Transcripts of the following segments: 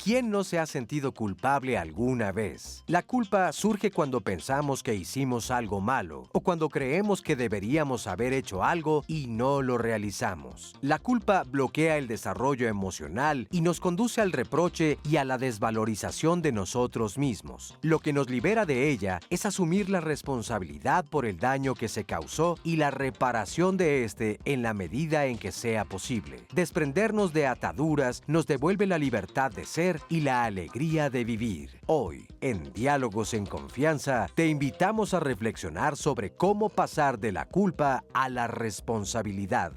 ¿Quién no se ha sentido culpable alguna vez? La culpa surge cuando pensamos que hicimos algo malo o cuando creemos que deberíamos haber hecho algo y no lo realizamos. La culpa bloquea el desarrollo emocional y nos conduce al reproche y a la desvalorización de nosotros mismos. Lo que nos libera de ella es asumir la responsabilidad por el daño que se causó y la reparación de este en la medida en que sea posible. Desprendernos de ataduras nos devuelve la libertad de ser y la alegría de vivir. Hoy, en Diálogos en Confianza, te invitamos a reflexionar sobre cómo pasar de la culpa a la responsabilidad.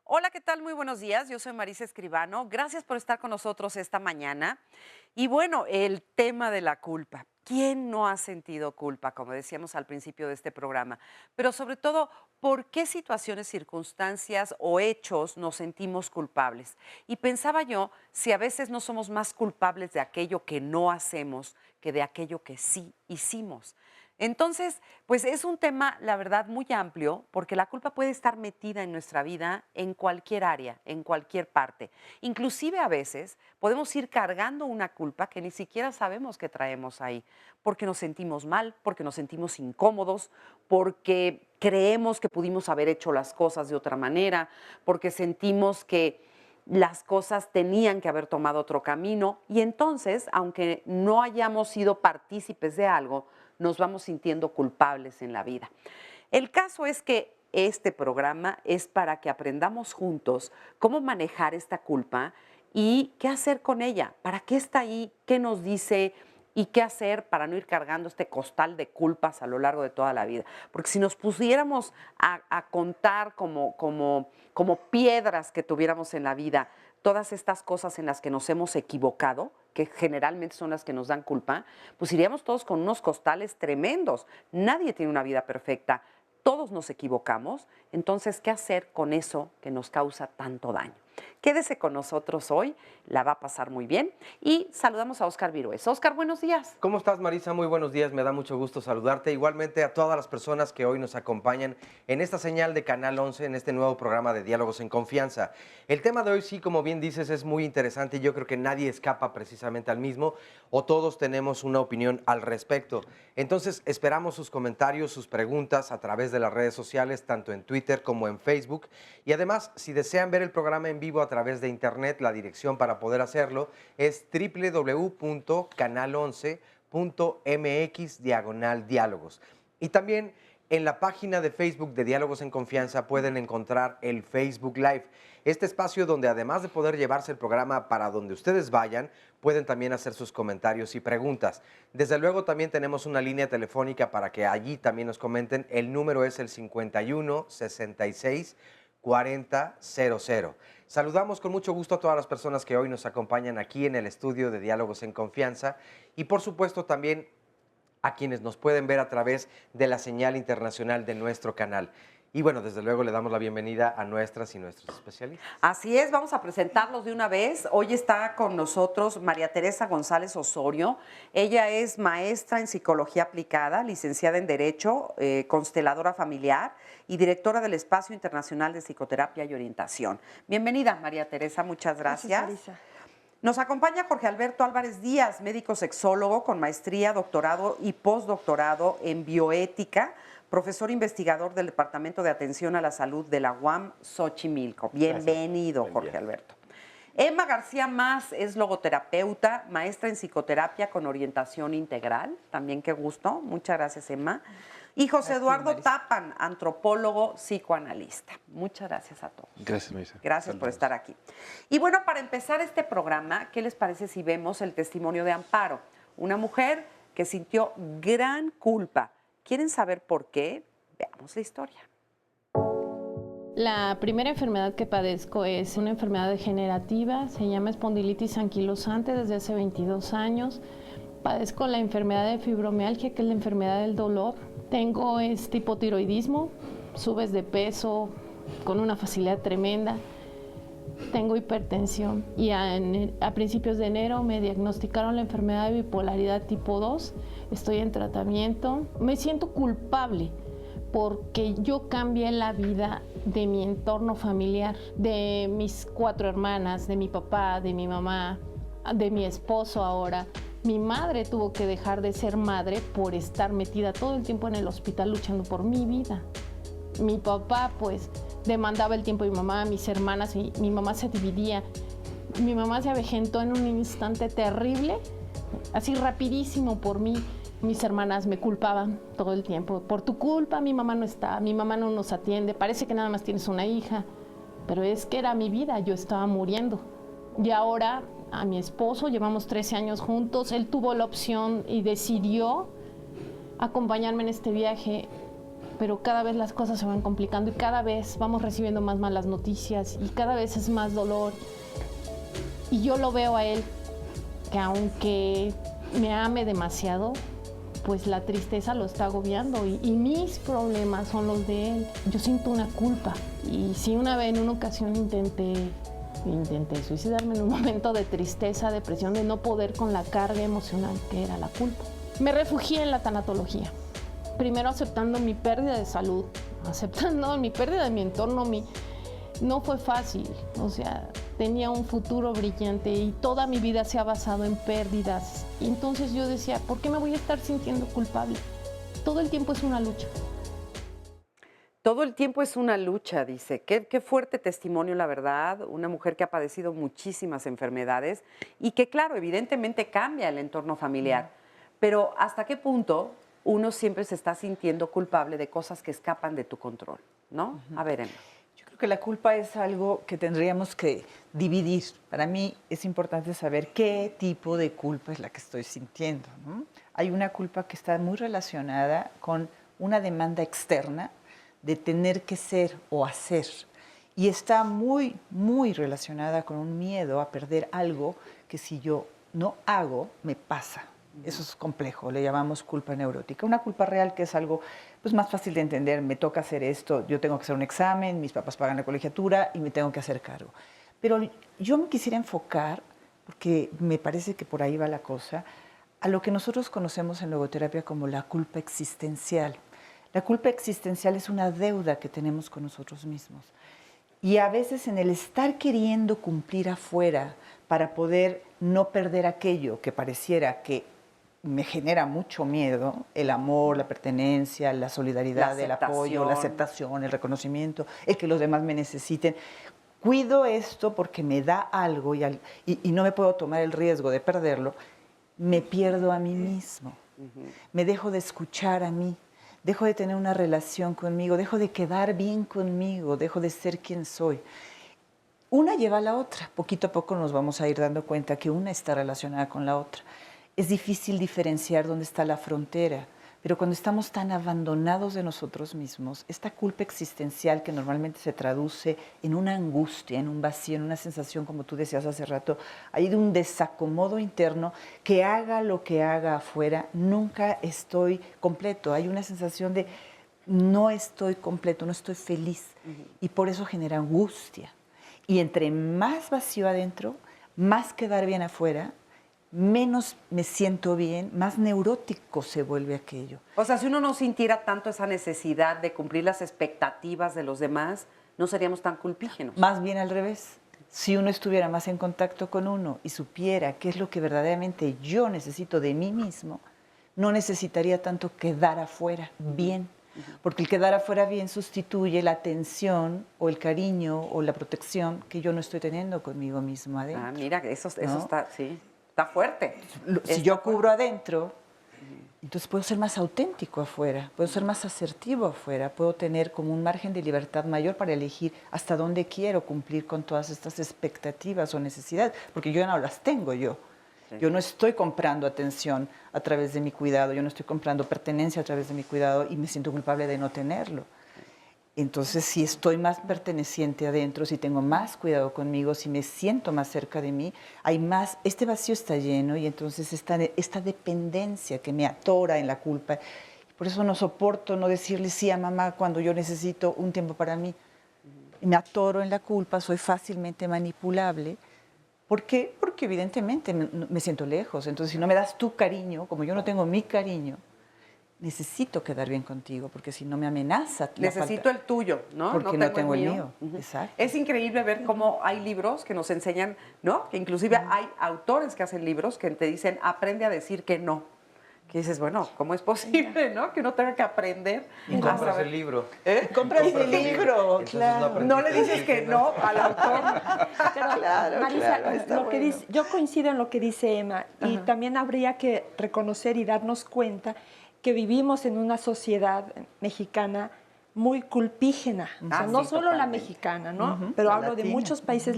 Hola, ¿qué tal? Muy buenos días. Yo soy Marisa Escribano. Gracias por estar con nosotros esta mañana. Y bueno, el tema de la culpa. ¿Quién no ha sentido culpa, como decíamos al principio de este programa? Pero sobre todo, ¿por qué situaciones, circunstancias o hechos nos sentimos culpables? Y pensaba yo si a veces no somos más culpables de aquello que no hacemos que de aquello que sí hicimos. Entonces, pues es un tema, la verdad, muy amplio, porque la culpa puede estar metida en nuestra vida en cualquier área, en cualquier parte. Inclusive a veces podemos ir cargando una culpa que ni siquiera sabemos que traemos ahí, porque nos sentimos mal, porque nos sentimos incómodos, porque creemos que pudimos haber hecho las cosas de otra manera, porque sentimos que las cosas tenían que haber tomado otro camino y entonces, aunque no hayamos sido partícipes de algo, nos vamos sintiendo culpables en la vida. El caso es que este programa es para que aprendamos juntos cómo manejar esta culpa y qué hacer con ella, para qué está ahí, qué nos dice y qué hacer para no ir cargando este costal de culpas a lo largo de toda la vida. Porque si nos pusiéramos a contar como piedras que tuviéramos en la vida, todas estas cosas en las que nos hemos equivocado, que generalmente son las que nos dan culpa, pues iríamos todos con unos costales tremendos. Nadie tiene una vida perfecta, todos nos equivocamos, entonces, ¿qué hacer con eso que nos causa tanto daño? Quédese con nosotros hoy, la va a pasar muy bien y saludamos a Óscar Virués. Óscar, buenos días. ¿Cómo estás, Marisa? Muy buenos días, me da mucho gusto saludarte. Igualmente a todas las personas que hoy nos acompañan en esta señal de Canal 11, en este nuevo programa de Diálogos en Confianza. El tema de hoy, sí, como bien dices, es muy interesante y yo creo que nadie escapa precisamente al mismo o todos tenemos una opinión al respecto. Entonces, esperamos sus comentarios, sus preguntas a través de las redes sociales, tanto en Twitter como en Facebook. Y además, si desean ver el programa en vivo a través de internet, la dirección para poder hacerlo es www.canal11.mx/diálogos. Y también en la página de Facebook de Diálogos en Confianza pueden encontrar el Facebook Live. Este espacio donde además de poder llevarse el programa para donde ustedes vayan, pueden también hacer sus comentarios y preguntas. Desde luego también tenemos una línea telefónica para que allí también nos comenten. El número es el 51 66 40 00. Saludamos con mucho gusto a todas las personas que hoy nos acompañan aquí en el estudio de Diálogos en Confianza y por supuesto también a quienes nos pueden ver a través de la señal internacional de nuestro canal. Y bueno, desde luego le damos la bienvenida a nuestras y nuestros especialistas. Así es, vamos a presentarlos de una vez. Hoy está con nosotros María Teresa González Osorio. Ella es maestra en Psicología Aplicada, licenciada en Derecho, consteladora familiar y directora del Espacio Internacional de Psicoterapia y Orientación. Bienvenida, María Teresa, muchas gracias. Gracias, Marisa. Nos acompaña Jorge Alberto Álvarez Díaz, médico sexólogo con maestría, doctorado y postdoctorado en bioética, profesor investigador del Departamento de Atención a la Salud de la UAM Xochimilco. Bienvenido, Jorge Alberto. Emma García Mas es logoterapeuta, maestra en psicoterapia con orientación integral. También qué gusto. Muchas gracias, Emma. Y José Eduardo Tapan, antropólogo, psicoanalista. Muchas gracias a todos. Gracias, Marisa. Gracias por estar aquí. Y bueno, para empezar este programa, ¿qué les parece si vemos el testimonio de Amparo? Una mujer que sintió gran culpa. ¿Quieren saber por qué? Veamos la historia. La primera enfermedad que padezco es una enfermedad degenerativa, se llama espondilitis anquilosante desde hace 22 años. Padezco la enfermedad de fibromialgia, que es la enfermedad del dolor. Tengo hipotiroidismo, subes de peso con una facilidad tremenda. Tengo hipertensión y a principios de enero me diagnosticaron la enfermedad de bipolaridad tipo 2. Estoy en tratamiento. Me siento culpable porque yo cambié la vida de mi entorno familiar, de mis 4 hermanas, de mi papá, de mi mamá, de mi esposo ahora. Mi madre tuvo que dejar de ser madre por estar metida todo el tiempo en el hospital luchando por mi vida. Mi papá, pues, demandaba el tiempo de mi mamá, mis hermanas, y mi mamá se dividía. Mi mamá se avejentó en un instante terrible, así rapidísimo por mí. Mis hermanas me culpaban todo el tiempo. Por tu culpa mi mamá no está, mi mamá no nos atiende, parece que nada más tienes una hija. Pero es que era mi vida, yo estaba muriendo. Y ahora a mi esposo, llevamos 13 años juntos, él tuvo la opción y decidió acompañarme en este viaje, pero cada vez las cosas se van complicando y cada vez vamos recibiendo más malas noticias y cada vez es más dolor. Y yo lo veo a él, que aunque me ame demasiado, pues la tristeza lo está agobiando y mis problemas son los de él. Yo siento una culpa y si una vez en una ocasión intenté suicidarme en un momento de tristeza, depresión, de no poder con la carga emocional que era la culpa. Me refugié en la tanatología, primero aceptando mi pérdida de salud, aceptando mi pérdida de mi entorno. No fue fácil, o sea, tenía un futuro brillante y toda mi vida se ha basado en pérdidas. Y entonces yo decía, ¿por qué me voy a estar sintiendo culpable? Todo el tiempo es una lucha. Todo el tiempo es una lucha, dice. Qué fuerte testimonio, la verdad. Una mujer que ha padecido muchísimas enfermedades y que, claro, evidentemente cambia el entorno familiar. Pero ¿hasta qué punto uno siempre se está sintiendo culpable de cosas que escapan de tu control, ¿no? A ver, Emma. Yo creo que la culpa es algo que tendríamos que dividir. Para mí es importante saber qué tipo de culpa es la que estoy sintiendo, ¿no? Hay una culpa que está muy relacionada con una demanda externa de tener que ser o hacer. Y está muy, muy relacionada con un miedo a perder algo que si yo no hago, me pasa. Eso es complejo, le llamamos culpa neurótica. Una culpa real que es algo pues, más fácil de entender. Me toca hacer esto, yo tengo que hacer un examen, mis papás pagan la colegiatura y me tengo que hacer cargo. Pero yo me quisiera enfocar, porque me parece que por ahí va la cosa, a lo que nosotros conocemos en logoterapia como la culpa existencial. La culpa existencial es una deuda que tenemos con nosotros mismos. Y a veces en el estar queriendo cumplir afuera para poder no perder aquello que pareciera que me genera mucho miedo, el amor, la pertenencia, la solidaridad, el apoyo, la aceptación, el reconocimiento, el que los demás me necesiten. Cuido esto porque me da algo y no me puedo tomar el riesgo de perderlo, me pierdo a mí mismo. Me dejo de escuchar a mí, dejo de tener una relación conmigo, dejo de quedar bien conmigo, dejo de ser quien soy. Una lleva a la otra. Poquito a poco nos vamos a ir dando cuenta que una está relacionada con la otra. Es difícil diferenciar dónde está la frontera, pero cuando estamos tan abandonados de nosotros mismos, esta culpa existencial que normalmente se traduce en una angustia, en un vacío, en una sensación, como tú decías hace rato, hay de un desacomodo interno que haga lo que haga afuera, nunca estoy completo. Hay una sensación de no estoy completo, no estoy feliz y por eso genera angustia. Y entre más vacío adentro, más quedar bien afuera, menos me siento bien, más neurótico se vuelve aquello. O sea, si uno no sintiera tanto esa necesidad de cumplir las expectativas de los demás, no seríamos tan culpígenos. Más bien al revés. Si uno estuviera más en contacto con uno y supiera qué es lo que verdaderamente yo necesito de mí mismo, no necesitaría tanto quedar afuera bien. Porque el quedar afuera bien sustituye la atención o el cariño o la protección que yo no estoy teniendo conmigo mismo adentro. Ah, mira, eso ¿no? está, sí, está fuerte. Si yo cubro adentro, entonces puedo ser más auténtico afuera, puedo ser más asertivo afuera, puedo tener como un margen de libertad mayor para elegir hasta dónde quiero cumplir con todas estas expectativas o necesidades, porque yo ya no las tengo yo. Yo no estoy comprando atención a través de mi cuidado, yo no estoy comprando pertenencia a través de mi cuidado y me siento culpable de no tenerlo. Entonces, si estoy más perteneciente adentro, si tengo más cuidado conmigo, si me siento más cerca de mí, hay más, este vacío está lleno y entonces esta dependencia que me atora en la culpa. Por eso no soporto no decirle sí a mamá cuando yo necesito un tiempo para mí. Me atoro en la culpa, soy fácilmente manipulable. ¿Por qué? Porque evidentemente me siento lejos. Entonces, si no me das tu cariño, como yo no tengo mi cariño, necesito quedar bien contigo, porque si no me amenaza. Necesito el tuyo, ¿no? Porque no tengo el mío. Exacto. Es increíble ver cómo hay libros que nos enseñan, ¿no? Que inclusive hay autores que hacen libros que te dicen, aprende a decir que no. Que dices, bueno, ¿cómo es posible, no? Que uno tenga que aprender. Y compras el libro. Compras el libro, claro. No le dices que no al autor. Pero, Claro, Marisa, claro, está lo que bueno. dice, yo coincido en lo que dice Emma y también habría que reconocer y darnos cuenta que vivimos en una sociedad mexicana muy culpígena, o sea, no sí, solo la totalmente. mexicana, ¿no? Pero la hablo de latina. muchos países de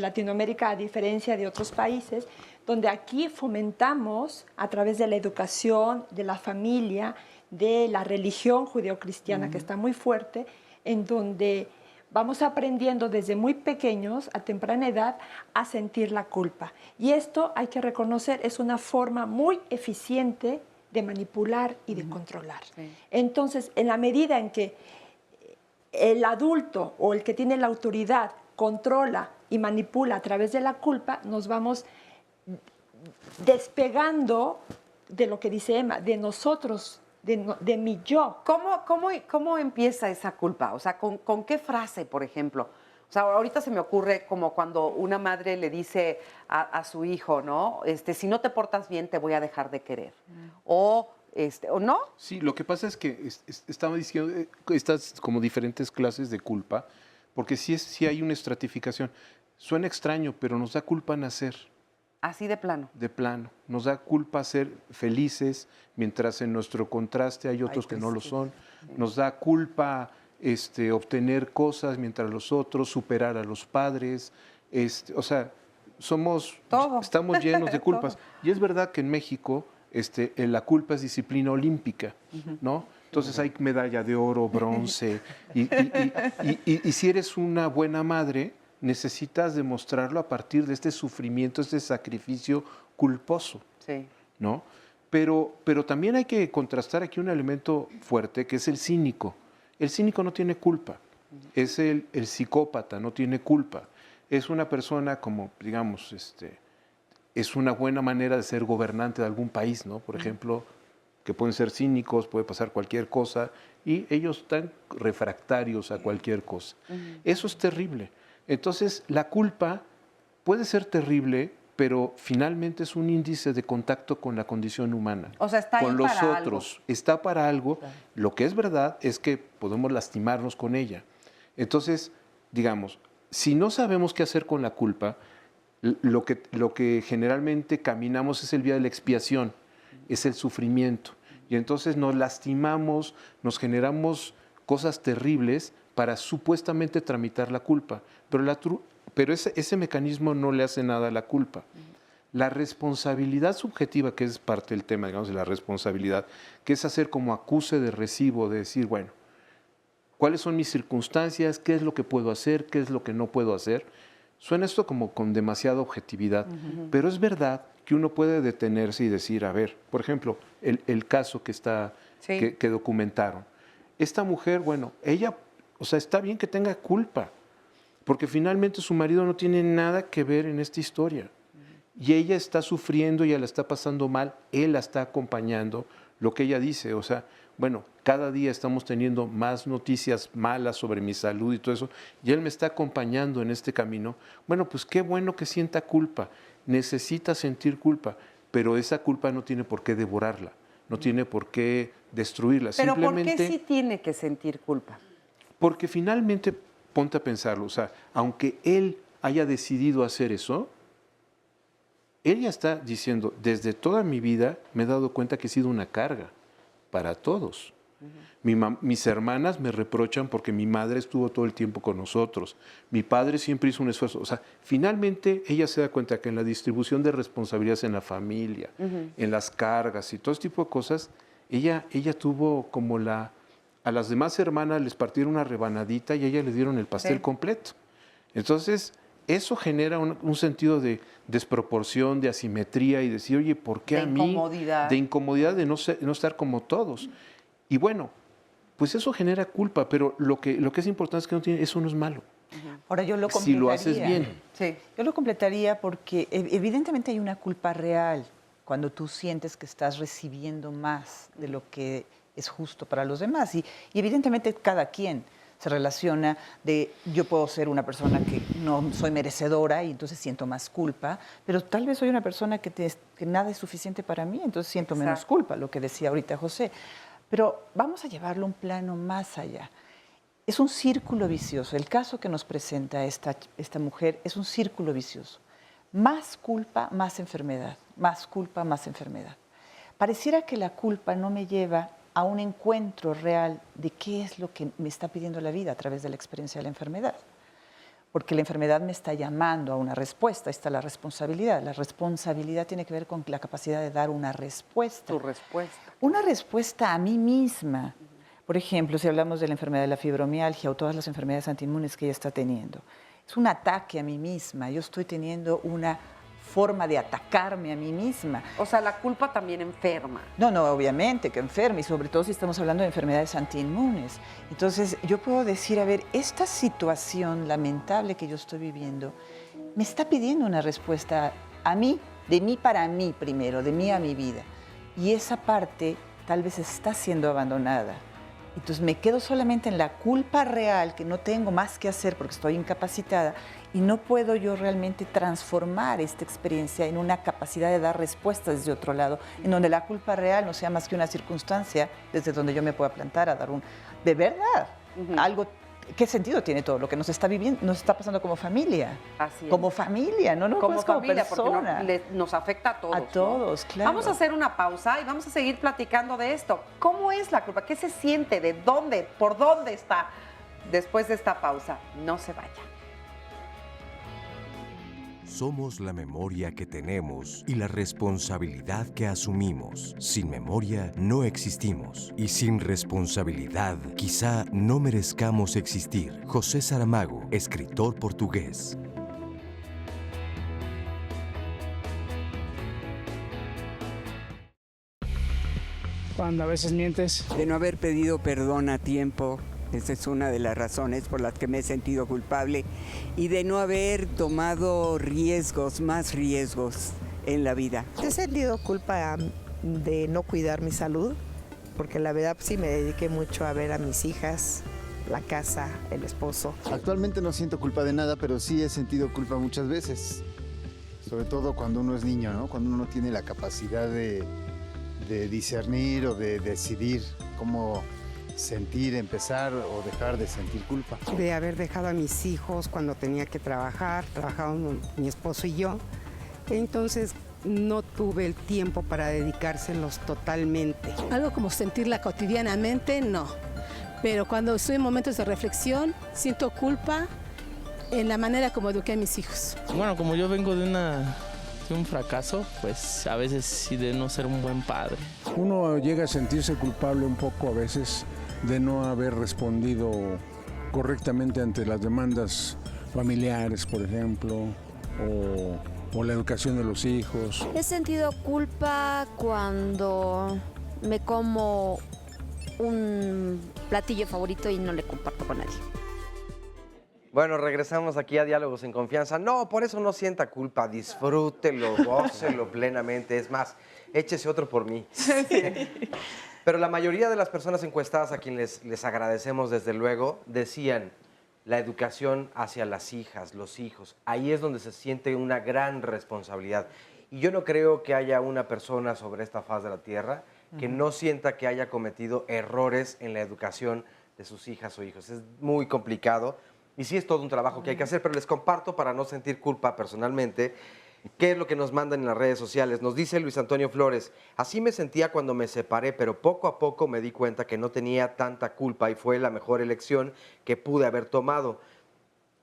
Latinoamérica a diferencia de otros países, donde aquí fomentamos a través de la educación, de la familia, de la religión judeocristiana que está muy fuerte, en donde vamos aprendiendo desde muy pequeños, a temprana edad, a sentir la culpa. Y esto, hay que reconocer, es una forma muy eficiente de manipular y de controlar. Sí. Entonces, en la medida en que el adulto o el que tiene la autoridad controla y manipula a través de la culpa, nos vamos despegando de lo que dice Emma, de nosotros, de mi yo. ¿Cómo empieza esa culpa? O sea, ¿con qué frase, por ejemplo? O sea, ahorita se me ocurre como cuando una madre le dice a su hijo, ¿no? Si no te portas bien, te voy a dejar de querer. ¿O no? Sí, lo que pasa es que estaba diciendo estas como diferentes clases de culpa, porque sí hay una estratificación. Suena extraño, pero nos da culpa nacer. Así de plano. De plano. Nos da culpa ser felices, mientras en nuestro contraste hay otros que no lo son. Nos da culpa obtener cosas mientras los otros, superar a los padres. O sea, estamos llenos de culpas. Y es verdad que en México la culpa es disciplina olímpica, ¿no? Entonces hay medalla de oro, bronce. Y si eres una buena madre, necesitas demostrarlo a partir de este sufrimiento, este sacrificio culposo, Sí. ¿no? Pero también hay que contrastar aquí un elemento fuerte, que es el cínico. El cínico no tiene culpa, es el psicópata, no tiene culpa. Es una persona como, digamos, es una buena manera de ser gobernante de algún país, ¿no? Por ejemplo, que pueden ser cínicos, puede pasar cualquier cosa, y ellos están refractarios a cualquier cosa. Eso es terrible. Entonces, la culpa puede ser terrible, pero finalmente es un índice de contacto con la condición humana. O sea, está ahí con los para otros. Está para algo. Lo que es verdad es que podemos lastimarnos con ella. Entonces, digamos, si no sabemos qué hacer con la culpa, lo que generalmente caminamos es el vía de la expiación, es el sufrimiento. Y entonces nos lastimamos, nos generamos cosas terribles para supuestamente tramitar la culpa. Pero ese mecanismo no le hace nada a la culpa. La responsabilidad subjetiva, que es parte del tema, digamos, de la responsabilidad, que es hacer como acuse de recibo, de decir, bueno, ¿cuáles son mis circunstancias? ¿Qué es lo que puedo hacer? ¿Qué es lo que no puedo hacer? Suena esto como con demasiada objetividad, pero es verdad que uno puede detenerse y decir, a ver, por ejemplo, el caso que documentaron. Esta mujer, bueno, ella, o sea, está bien que tenga culpa, porque finalmente su marido no tiene nada que ver en esta historia. Y ella está sufriendo, ella la está pasando mal, él la está acompañando, lo que ella dice, o sea, bueno, cada día estamos teniendo más noticias malas sobre mi salud y todo eso, y él me está acompañando en este camino. Bueno, pues qué bueno que sienta culpa, necesita sentir culpa, pero esa culpa no tiene por qué devorarla, no tiene por qué destruirla. Pero simplemente, ¿por qué sí tiene que sentir culpa? Porque finalmente, ponte a pensarlo, o sea, aunque él haya decidido hacer eso, él ya está diciendo, desde toda mi vida me he dado cuenta que he sido una carga para todos. Mis hermanas me reprochan porque mi madre estuvo todo el tiempo con nosotros. Mi padre siempre hizo un esfuerzo. O sea, finalmente ella se da cuenta que en la distribución de responsabilidades en la familia, en las cargas y todo ese tipo de cosas, ella tuvo como la a las demás hermanas les partieron una rebanadita y a ella le dieron el pastel completo. Entonces, eso genera un sentido de desproporción, de asimetría y decir, oye, ¿por qué a mí? Incomodidad. De incomodidad, de no estar como todos. Y bueno, pues eso genera culpa, pero lo que es importante es que eso no es malo. Ahora yo lo completaría. Si lo haces bien. Sí. Yo lo completaría porque evidentemente hay una culpa real cuando tú sientes que estás recibiendo más de lo que es justo para los demás. Y evidentemente cada quien se relaciona de yo puedo ser una persona que no soy merecedora y entonces siento más culpa, pero tal vez soy una persona que nada es suficiente para mí, entonces siento menos culpa, lo que decía ahorita José. Pero vamos a llevarlo a un plano más allá. Es un círculo vicioso. El caso que nos presenta esta mujer es un círculo vicioso. Más culpa, más enfermedad. Más culpa, más enfermedad. Pareciera que la culpa no me lleva a un encuentro real de qué es lo que me está pidiendo la vida a través de la experiencia de la enfermedad. Porque la enfermedad me está llamando a una respuesta. Ahí está la responsabilidad. La responsabilidad tiene que ver con la capacidad de dar una respuesta. Tu respuesta. Una respuesta a mí misma. Por ejemplo, si hablamos de la enfermedad de la fibromialgia o todas las enfermedades antiinmunes que ella está teniendo, es un ataque a mí misma. Yo estoy teniendo una forma de atacarme a mí misma. O sea, la culpa también enferma. No, obviamente que enferma, y sobre todo si estamos hablando de enfermedades antiinmunes. Entonces, yo puedo decir, a ver, esta situación lamentable que yo estoy viviendo me está pidiendo una respuesta a mí, de mí para mí primero, de mí a mi vida. Y esa parte tal vez está siendo abandonada. Entonces me quedo solamente en la culpa real, que no tengo más que hacer porque estoy incapacitada y no puedo yo realmente transformar esta experiencia en una capacidad de dar respuestas desde otro lado, en donde la culpa real no sea más que una circunstancia desde donde yo me pueda plantar a dar de verdad, algo. ¿Qué sentido tiene todo lo que nos está viviendo, nos está pasando como familia? Así es. Como familia, no como familia, persona. porque nos afecta a todos. A todos, claro. Vamos a hacer una pausa y vamos a seguir platicando de esto. ¿Cómo es la culpa? ¿Qué se siente? ¿De dónde? ¿Por dónde está? Después de esta pausa, no se vaya. Somos la memoria que tenemos y la responsabilidad que asumimos. Sin memoria no existimos y sin responsabilidad quizá no merezcamos existir. José Saramago, escritor portugués. Cuando a veces mientes. De no haber pedido perdón a tiempo. Esa es una de las razones por las que me he sentido culpable y de no haber tomado más riesgos en la vida. He sentido culpa de no cuidar mi salud, porque la verdad sí me dediqué mucho a ver a mis hijas, la casa, el esposo. Actualmente no siento culpa de nada, pero sí he sentido culpa muchas veces, sobre todo cuando uno es niño, ¿no? Cuando uno no tiene la capacidad de discernir o de decidir cómo sentir, empezar o dejar de sentir culpa. De haber dejado a mis hijos cuando tenía que trabajar, trabajábamos mi esposo y yo, entonces no tuve el tiempo para dedicárselos totalmente. Algo como sentirla cotidianamente, no, pero cuando estoy en momentos de reflexión, siento culpa en la manera como eduqué a mis hijos. Bueno, como yo vengo de un fracaso, pues a veces sí de no ser un buen padre. Uno llega a sentirse culpable un poco a veces de no haber respondido correctamente ante las demandas familiares, por ejemplo, o la educación de los hijos. He sentido culpa cuando me como un platillo favorito y no le comparto con nadie. Bueno, regresamos aquí a Diálogos en Confianza. No, por eso no sienta culpa, disfrútelo, gócelo plenamente. Es más, échese otro por mí. Pero la mayoría de las personas encuestadas a quienes les agradecemos desde luego, decían la educación hacia las hijas, los hijos. Ahí es donde se siente una gran responsabilidad. Y yo no creo que haya una persona sobre esta faz de la tierra que no sienta que haya cometido errores en la educación de sus hijas o hijos. Es muy complicado. Y sí es todo un trabajo que hay que hacer, pero les comparto para no sentir culpa personalmente, qué es lo que nos mandan en las redes sociales. Nos dice Luis Antonio Flores, así me sentía cuando me separé, pero poco a poco me di cuenta que no tenía tanta culpa y fue la mejor elección que pude haber tomado.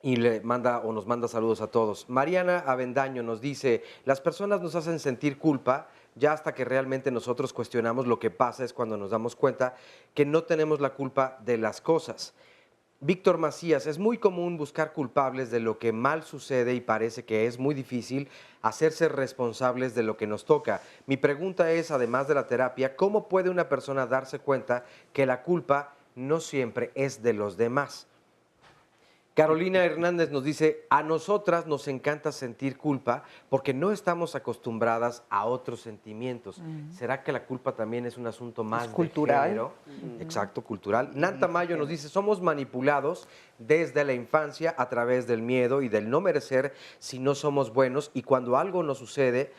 y le manda o nos manda saludos a todos. Mariana Avendaño nos dice, las personas nos hacen sentir culpa ya hasta que realmente nosotros cuestionamos lo que pasa es cuando nos damos cuenta que no tenemos la culpa de las cosas. Víctor Macías, es muy común buscar culpables de lo que mal sucede y parece que es muy difícil hacerse responsables de lo que nos toca. Mi pregunta es, además de la terapia, ¿cómo puede una persona darse cuenta que la culpa no siempre es de los demás? Carolina Hernández nos dice, a nosotras nos encanta sentir culpa porque no estamos acostumbradas a otros sentimientos. ¿Será que la culpa también es un asunto más cultural. de género? Exacto, cultural. Nanta Mayo nos dice, somos manipulados desde la infancia a través del miedo y del no merecer si no somos buenos, y cuando algo nos sucede,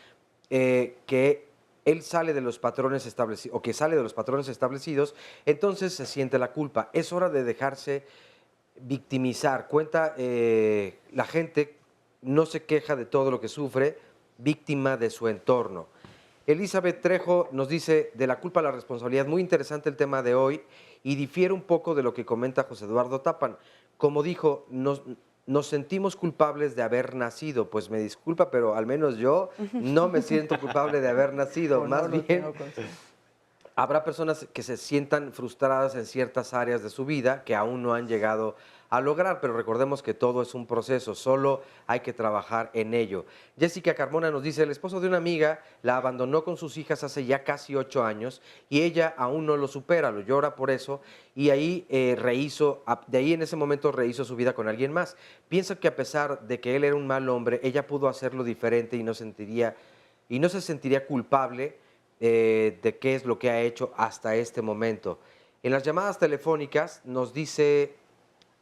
que él sale de los patrones establecidos, o que sale de los patrones establecidos, entonces se siente la culpa. Es hora de dejarse victimizar. Cuenta, la gente no se queja de todo lo que sufre, víctima de su entorno. Elizabeth Trejo nos dice, de la culpa a la responsabilidad, muy interesante el tema de hoy y difiere un poco de lo que comenta José Eduardo Tapan. Como dijo, nos sentimos culpables de haber nacido. Pues me disculpa, pero al menos yo no me siento culpable de haber nacido. Más bien, habrá personas que se sientan frustradas en ciertas áreas de su vida que aún no han llegado a lograr, pero recordemos que todo es un proceso, solo hay que trabajar en ello. Jessica Carmona nos dice, el esposo de una amiga la abandonó con sus hijas hace ya casi 8 años y ella aún no lo supera, lo llora por eso, y ahí de ahí en ese momento rehizo su vida con alguien más. Piensa que a pesar de que él era un mal hombre, ella pudo hacerlo diferente y no se sentiría culpable de qué es lo que ha hecho hasta este momento. En las llamadas telefónicas nos dice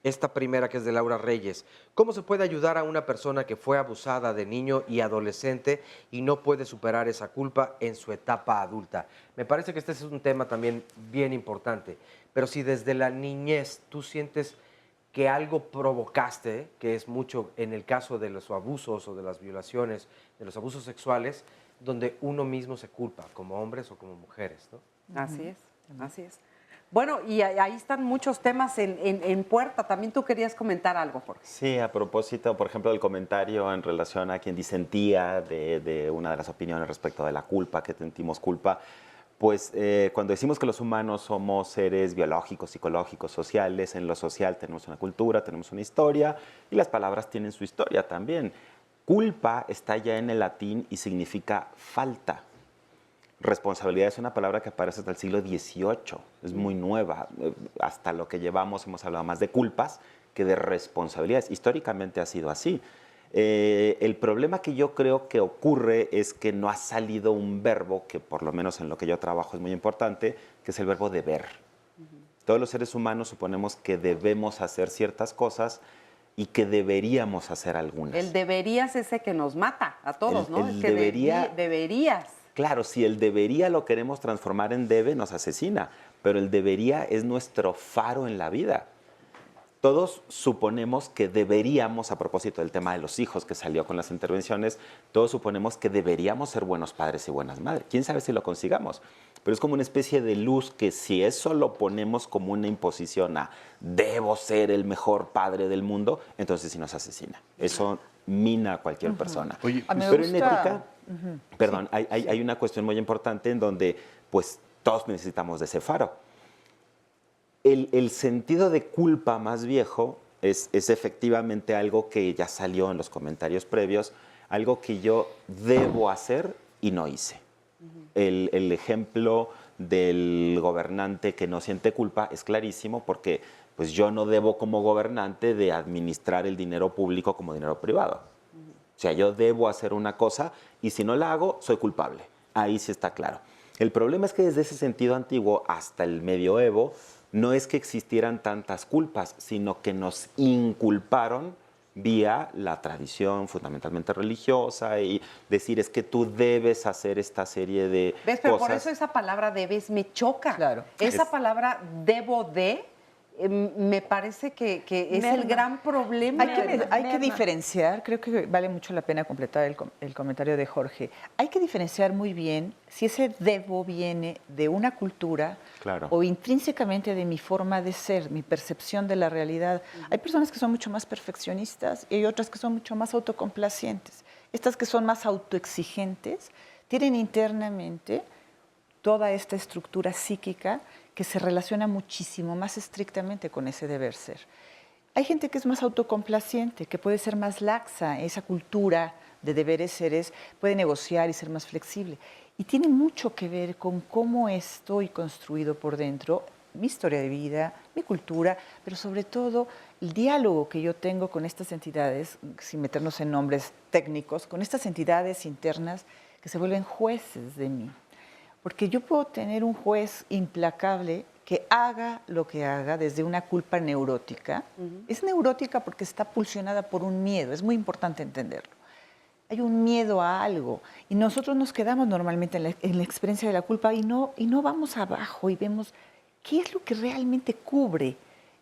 esta primera, que es de Laura Reyes, ¿cómo se puede ayudar a una persona que fue abusada de niño y adolescente y no puede superar esa culpa en su etapa adulta? Me parece que este es un tema también bien importante, pero si desde la niñez tú sientes que algo provocaste, que es mucho en el caso de los abusos o de las violaciones, de los abusos sexuales, donde uno mismo se culpa, como hombres o como mujeres, ¿no? Así es, así es. Bueno, y ahí están muchos temas en puerta. También tú querías comentar algo, Jorge. Sí, a propósito, por ejemplo, del comentario en relación a quien disentía de una de las opiniones respecto de la culpa, que sentimos culpa, pues cuando decimos que los humanos somos seres biológicos, psicológicos, sociales, en lo social tenemos una cultura, tenemos una historia, y las palabras tienen su historia también. Culpa está ya en el latín y significa falta. Responsabilidad es una palabra que aparece hasta el siglo XVIII, es muy nueva. Hasta lo que llevamos hemos hablado más de culpas que de responsabilidades. Históricamente ha sido así. El problema que yo creo que ocurre es que no ha salido un verbo que por lo menos en lo que yo trabajo es muy importante, que es el verbo deber. Todos los seres humanos suponemos que debemos hacer ciertas cosas y que deberíamos hacer algunas. El deberías es ese que nos mata a todos, ¿no? El que debería, deberías. Claro, si el debería lo queremos transformar en debe, nos asesina, pero el debería es nuestro faro en la vida. Todos suponemos que deberíamos, a propósito del tema de los hijos que salió con las intervenciones, todos suponemos que deberíamos ser buenos padres y buenas madres. ¿Quién sabe si lo consigamos? Pero es como una especie de luz que si eso lo ponemos como una imposición a debo ser el mejor padre del mundo, entonces sí nos asesina. Eso mina a cualquier persona. Oye, pero en ética, perdón, sí. hay una cuestión muy importante en donde pues todos necesitamos de ese faro. El sentido de culpa más viejo es efectivamente algo que ya salió en los comentarios previos, algo que yo debo hacer y no hice. El ejemplo del gobernante que no siente culpa es clarísimo porque pues yo no debo como gobernante de administrar el dinero público como dinero privado. O sea, yo debo hacer una cosa y si no la hago, soy culpable. Ahí sí está claro. El problema es que desde ese sentido antiguo hasta el medioevo no es que existieran tantas culpas, sino que nos inculparon vía la tradición fundamentalmente religiosa y decir es que tú debes hacer esta serie de ¿Ves? Pero cosas. por eso esa palabra debes me choca. Claro. Esa palabra debo de me parece que es el gran problema. Hay que diferenciar, creo que vale mucho la pena completar el comentario de Jorge. Hay que diferenciar muy bien si ese debo viene de una cultura o intrínsecamente de mi forma de ser, mi percepción de la realidad. Hay personas que son mucho más perfeccionistas y hay otras que son mucho más autocomplacientes. Estas que son más autoexigentes tienen internamente toda esta estructura psíquica que se relaciona muchísimo más estrictamente con ese deber ser. Hay gente que es más autocomplaciente, que puede ser más laxa, esa cultura de deberes seres puede negociar y ser más flexible. Y tiene mucho que ver con cómo estoy construido por dentro, mi historia de vida, mi cultura, pero sobre todo el diálogo que yo tengo con estas entidades, sin meternos en nombres técnicos, con estas entidades internas que se vuelven jueces de mí. Porque yo puedo tener un juez implacable que haga lo que haga desde una culpa neurótica. Es neurótica porque está pulsionada por un miedo, es muy importante entenderlo. Hay un miedo a algo y nosotros nos quedamos normalmente en la experiencia de la culpa y no vamos abajo y vemos qué es lo que realmente cubre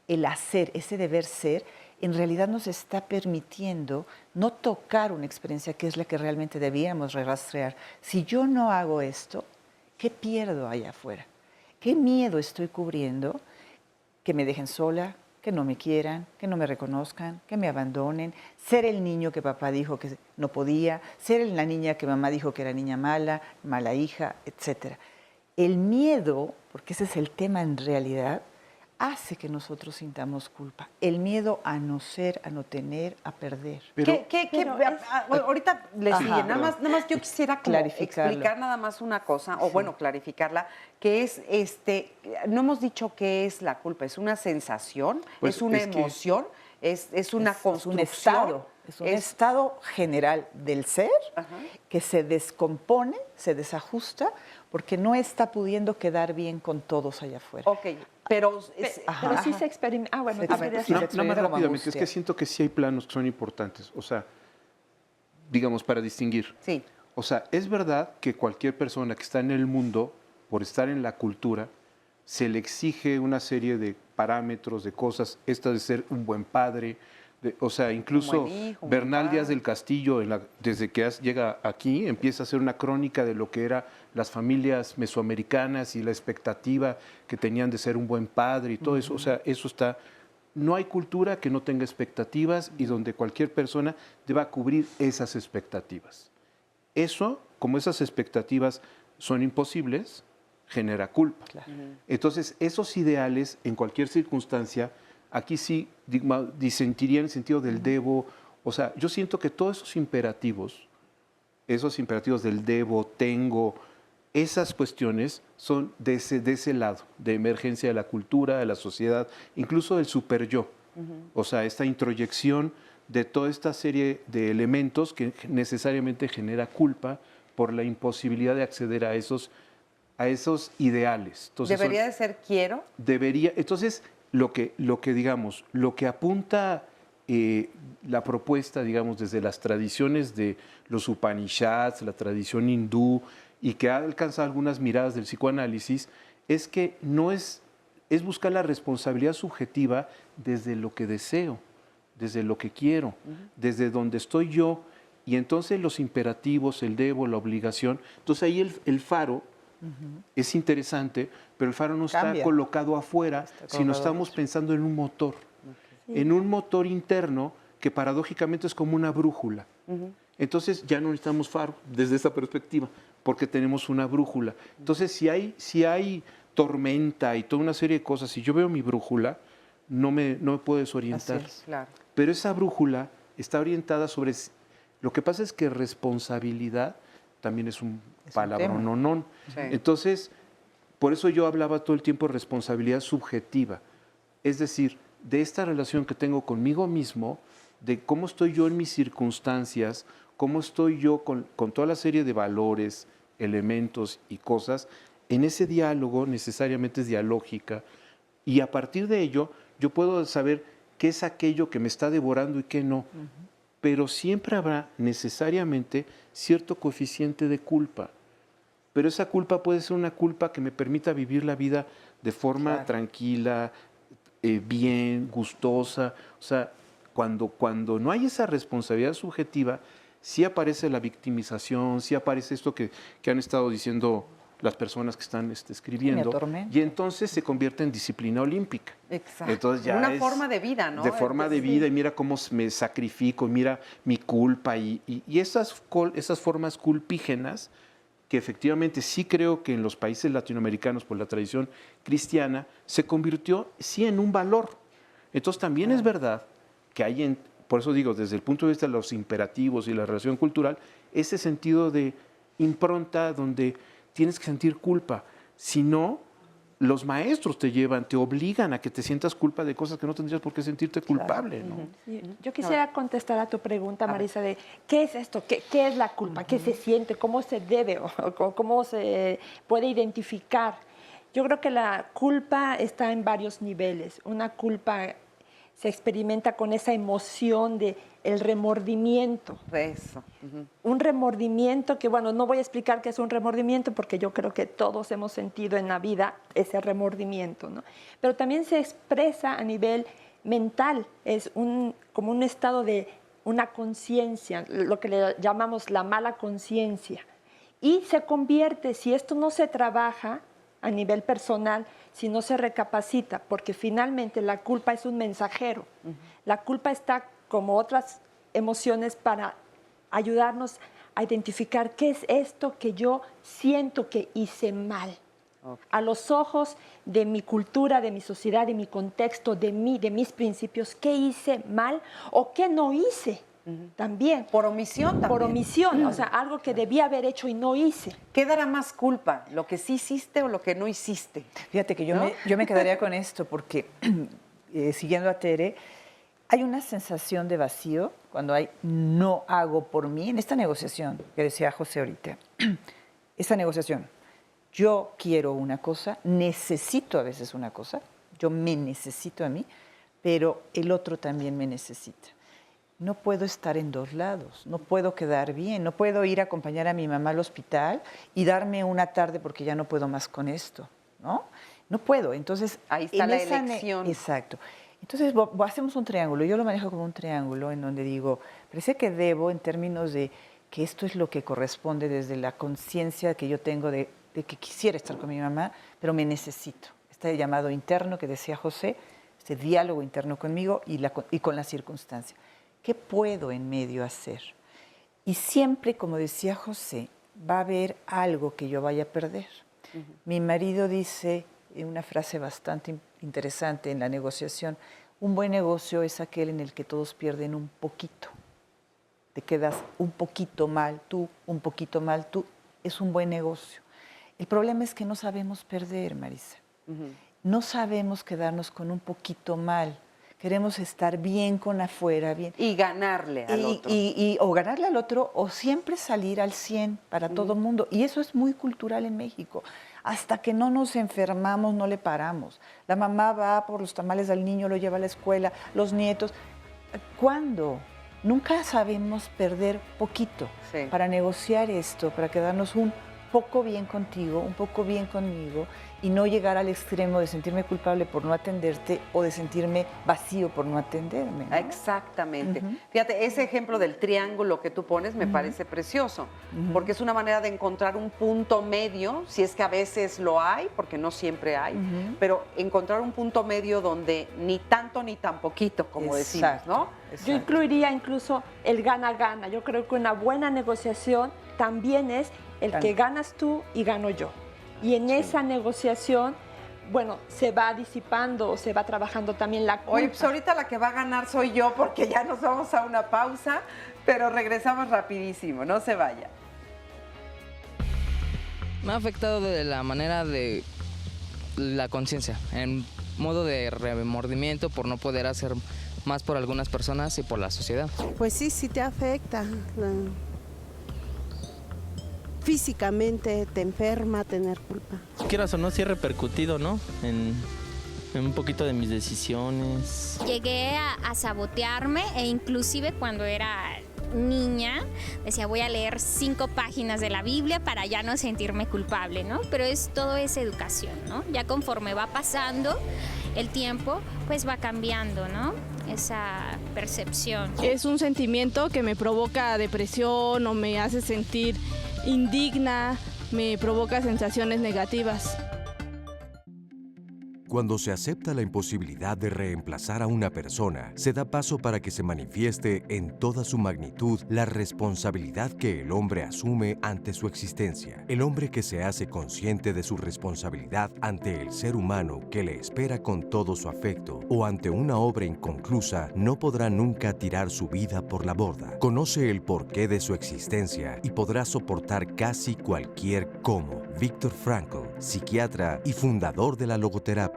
el hacer, ese deber ser. En realidad nos está permitiendo no tocar una experiencia que es la que realmente debíamos rastrear. Si yo no hago esto, ¿qué pierdo allá afuera? ¿Qué miedo estoy cubriendo? Que me dejen sola, que no me quieran, que no me reconozcan, que me abandonen, ser el niño que papá dijo que no podía, ser la niña que mamá dijo que era niña mala, mala hija, etc. El miedo, porque ese es el tema en realidad, hace que nosotros sintamos culpa. El miedo a no ser, a no tener, a perder. Ahorita le sigue. Nada más yo quisiera explicar nada más una cosa, o bueno, clarificarla, que es, no hemos dicho qué es la culpa, es una sensación, Pues es una emoción, es una construcción. Es un estado general del ser que se descompone, se desajusta, porque no está pudiendo quedar bien con todos allá afuera. Ok, pero sí se experimenta. Bueno, nada más rápidamente, es que siento que sí hay planos que son importantes. O sea, digamos, para distinguir. Sí. O sea, es verdad que cualquier persona que está en el mundo, por estar en la cultura, se le exige una serie de parámetros, de cosas, esta de ser un buen padre. O sea, incluso Bernal Díaz del Castillo, desde que llega aquí, empieza a hacer una crónica de lo que eran las familias mesoamericanas y la expectativa que tenían de ser un buen padre y todo eso. O sea, eso está... No hay cultura que no tenga expectativas y donde cualquier persona deba cubrir esas expectativas. Eso, como esas expectativas son imposibles, genera culpa. Entonces, esos ideales, en cualquier circunstancia, aquí sí disentiría en el sentido del debo. O sea, yo siento que todos esos imperativos del debo, tengo, esas cuestiones son de ese lado, de emergencia de la cultura, de la sociedad, incluso del super yo. O sea, esta introyección de toda esta serie de elementos que necesariamente genera culpa por la imposibilidad de acceder a esos ideales. Entonces, ¿debería de ser quiero? Debería. Entonces, lo que apunta la propuesta, digamos, desde las tradiciones de los Upanishads, la tradición hindú, y que ha alcanzado algunas miradas del psicoanálisis, es que no es buscar la responsabilidad subjetiva desde lo que deseo, desde lo que quiero, desde donde estoy yo, y entonces los imperativos, el debo, la obligación. Entonces ahí el faro es interesante, pero el faro no está colocado afuera, sino estamos pensando en un motor, en un motor interno que paradójicamente es como una brújula. Entonces ya no necesitamos faro desde esa perspectiva, porque tenemos una brújula. Entonces si hay tormenta y toda una serie de cosas, si yo veo mi brújula, no me puedo desorientar. Claro. Pero esa brújula está orientada sobre... Lo que pasa es que responsabilidad también es un palabrononón. Sí. Entonces, por eso yo hablaba todo el tiempo de responsabilidad subjetiva. Es decir, de esta relación que tengo conmigo mismo, de cómo estoy yo en mis circunstancias, cómo estoy yo con toda la serie de valores, elementos y cosas, en ese diálogo necesariamente es dialógica. Y a partir de ello, yo puedo saber qué es aquello que me está devorando y qué no. Pero siempre habrá necesariamente cierto coeficiente de culpa. Pero esa culpa puede ser una culpa que me permita vivir la vida de forma tranquila, bien, gustosa. O sea, cuando no hay esa responsabilidad subjetiva, sí aparece la victimización, sí aparece esto que han estado diciendo las personas que están escribiendo, y entonces se convierte en disciplina olímpica. Exacto. Entonces ya una es forma de vida, ¿no? De forma de vida, y mira cómo me sacrifico, mira mi culpa, y esas formas culpígenas, que efectivamente sí creo que en los países latinoamericanos, por la tradición cristiana, se convirtió sí en un valor. Entonces también es verdad que hay, por eso digo, desde el punto de vista de los imperativos y la relación cultural, ese sentido de impronta donde tienes que sentir culpa. Si no, los maestros te obligan a que te sientas culpa de cosas que no tendrías por qué sentirte culpable, ¿no? Sí. Yo quisiera contestar a tu pregunta, Marisa, de ¿qué es esto? ¿Qué es la culpa? ¿Qué se siente? ¿Cómo se debe? ¿O cómo se puede identificar? Yo creo que la culpa está en varios niveles. Una culpa se experimenta con esa emoción de el remordimiento. Eso. Un remordimiento que, bueno, no voy a explicar qué es un remordimiento porque yo creo que todos hemos sentido en la vida ese remordimiento, ¿no? Pero también se expresa a nivel mental, es como un estado de una conciencia, lo que le llamamos la mala conciencia. Y se convierte, si esto no se trabaja a nivel personal, si no se recapacita, porque finalmente la culpa es un mensajero. La culpa está como otras emociones para ayudarnos a identificar qué es esto que yo siento que hice mal. A los ojos de mi cultura, de mi sociedad, de mi contexto, de mis principios, qué hice mal o qué no hice. También. Por omisión también. Por omisión, o sea, algo que debía haber hecho y no hice. ¿Qué dará más culpa? ¿Lo que sí hiciste o lo que no hiciste? Fíjate que yo me quedaría con esto porque, siguiendo a Tere, hay una sensación de vacío cuando hay no hago por mí, en esta negociación que decía José ahorita, esta negociación, yo quiero una cosa, necesito a veces una cosa, yo me necesito a mí, pero el otro también me necesita. No puedo estar en dos lados, no puedo quedar bien, no puedo ir a acompañar a mi mamá al hospital y darme una tarde porque ya no puedo más con esto, ¿no? No puedo, entonces... Ahí está la elección. Exacto. Entonces hacemos un triángulo, yo lo manejo como un triángulo en donde digo, parece que debo en términos de que esto es lo que corresponde desde la conciencia que yo tengo de que quisiera estar con mi mamá, pero me necesito. Este llamado interno que decía José, este diálogo interno conmigo y con la circunstancia. ¿Qué puedo en medio hacer? Y siempre, como decía José, va a haber algo que yo vaya a perder. Mi marido dice una frase bastante interesante en la negociación, un buen negocio es aquel en el que todos pierden un poquito. Te quedas un poquito mal tú, un poquito mal tú, es un buen negocio. El problema es que no sabemos perder, Marisa. No sabemos quedarnos con un poquito mal. Queremos estar bien con afuera, bien. Y ganarle al otro. O ganarle al otro o siempre salir al 100 para todo el mundo. Y eso es muy cultural en México. Hasta que no nos enfermamos, no le paramos. La mamá va por los tamales al niño, lo lleva a la escuela, los nietos. ¿Cuándo? Nunca sabemos perder poquito para negociar esto, para quedarnos un poco bien contigo, un poco bien conmigo y no llegar al extremo de sentirme culpable por no atenderte o de sentirme vacío por no atenderme, ¿no? Exactamente. Fíjate, ese ejemplo del triángulo que tú pones me parece precioso, porque es una manera de encontrar un punto medio, si es que a veces lo hay, porque no siempre hay, pero encontrar un punto medio donde ni tanto ni tan poquito, como decimos, ¿no? Yo incluiría incluso el gana-gana. Yo creo que una buena negociación también es el que ganas tú y gano yo. Y en esa negociación, bueno, se va disipando, se va trabajando también la culpa. Oye, pues ahorita la que va a ganar soy yo porque ya nos vamos a una pausa, pero regresamos rapidísimo, no se vaya. Me ha afectado de la manera de la conciencia, en modo de remordimiento por no poder hacer más por algunas personas y por la sociedad. Pues sí te afecta. Físicamente te enferma tener culpa. Quieras o no, sí he repercutido, ¿no? En un poquito de mis decisiones. Llegué a sabotearme e inclusive cuando era niña decía voy a leer 5 páginas de la Biblia para ya no sentirme culpable, ¿no? Pero todo es educación, ¿no? Ya conforme va pasando el tiempo, pues va cambiando, ¿no? Esa percepción. Es un sentimiento que me provoca depresión o me hace sentir indigna, me provoca sensaciones negativas. Cuando se acepta la imposibilidad de reemplazar a una persona, se da paso para que se manifieste en toda su magnitud la responsabilidad que el hombre asume ante su existencia. El hombre que se hace consciente de su responsabilidad ante el ser humano que le espera con todo su afecto o ante una obra inconclusa no podrá nunca tirar su vida por la borda. Conoce el porqué de su existencia y podrá soportar casi cualquier cómo. Viktor Frankl, psiquiatra y fundador de la logoterapia.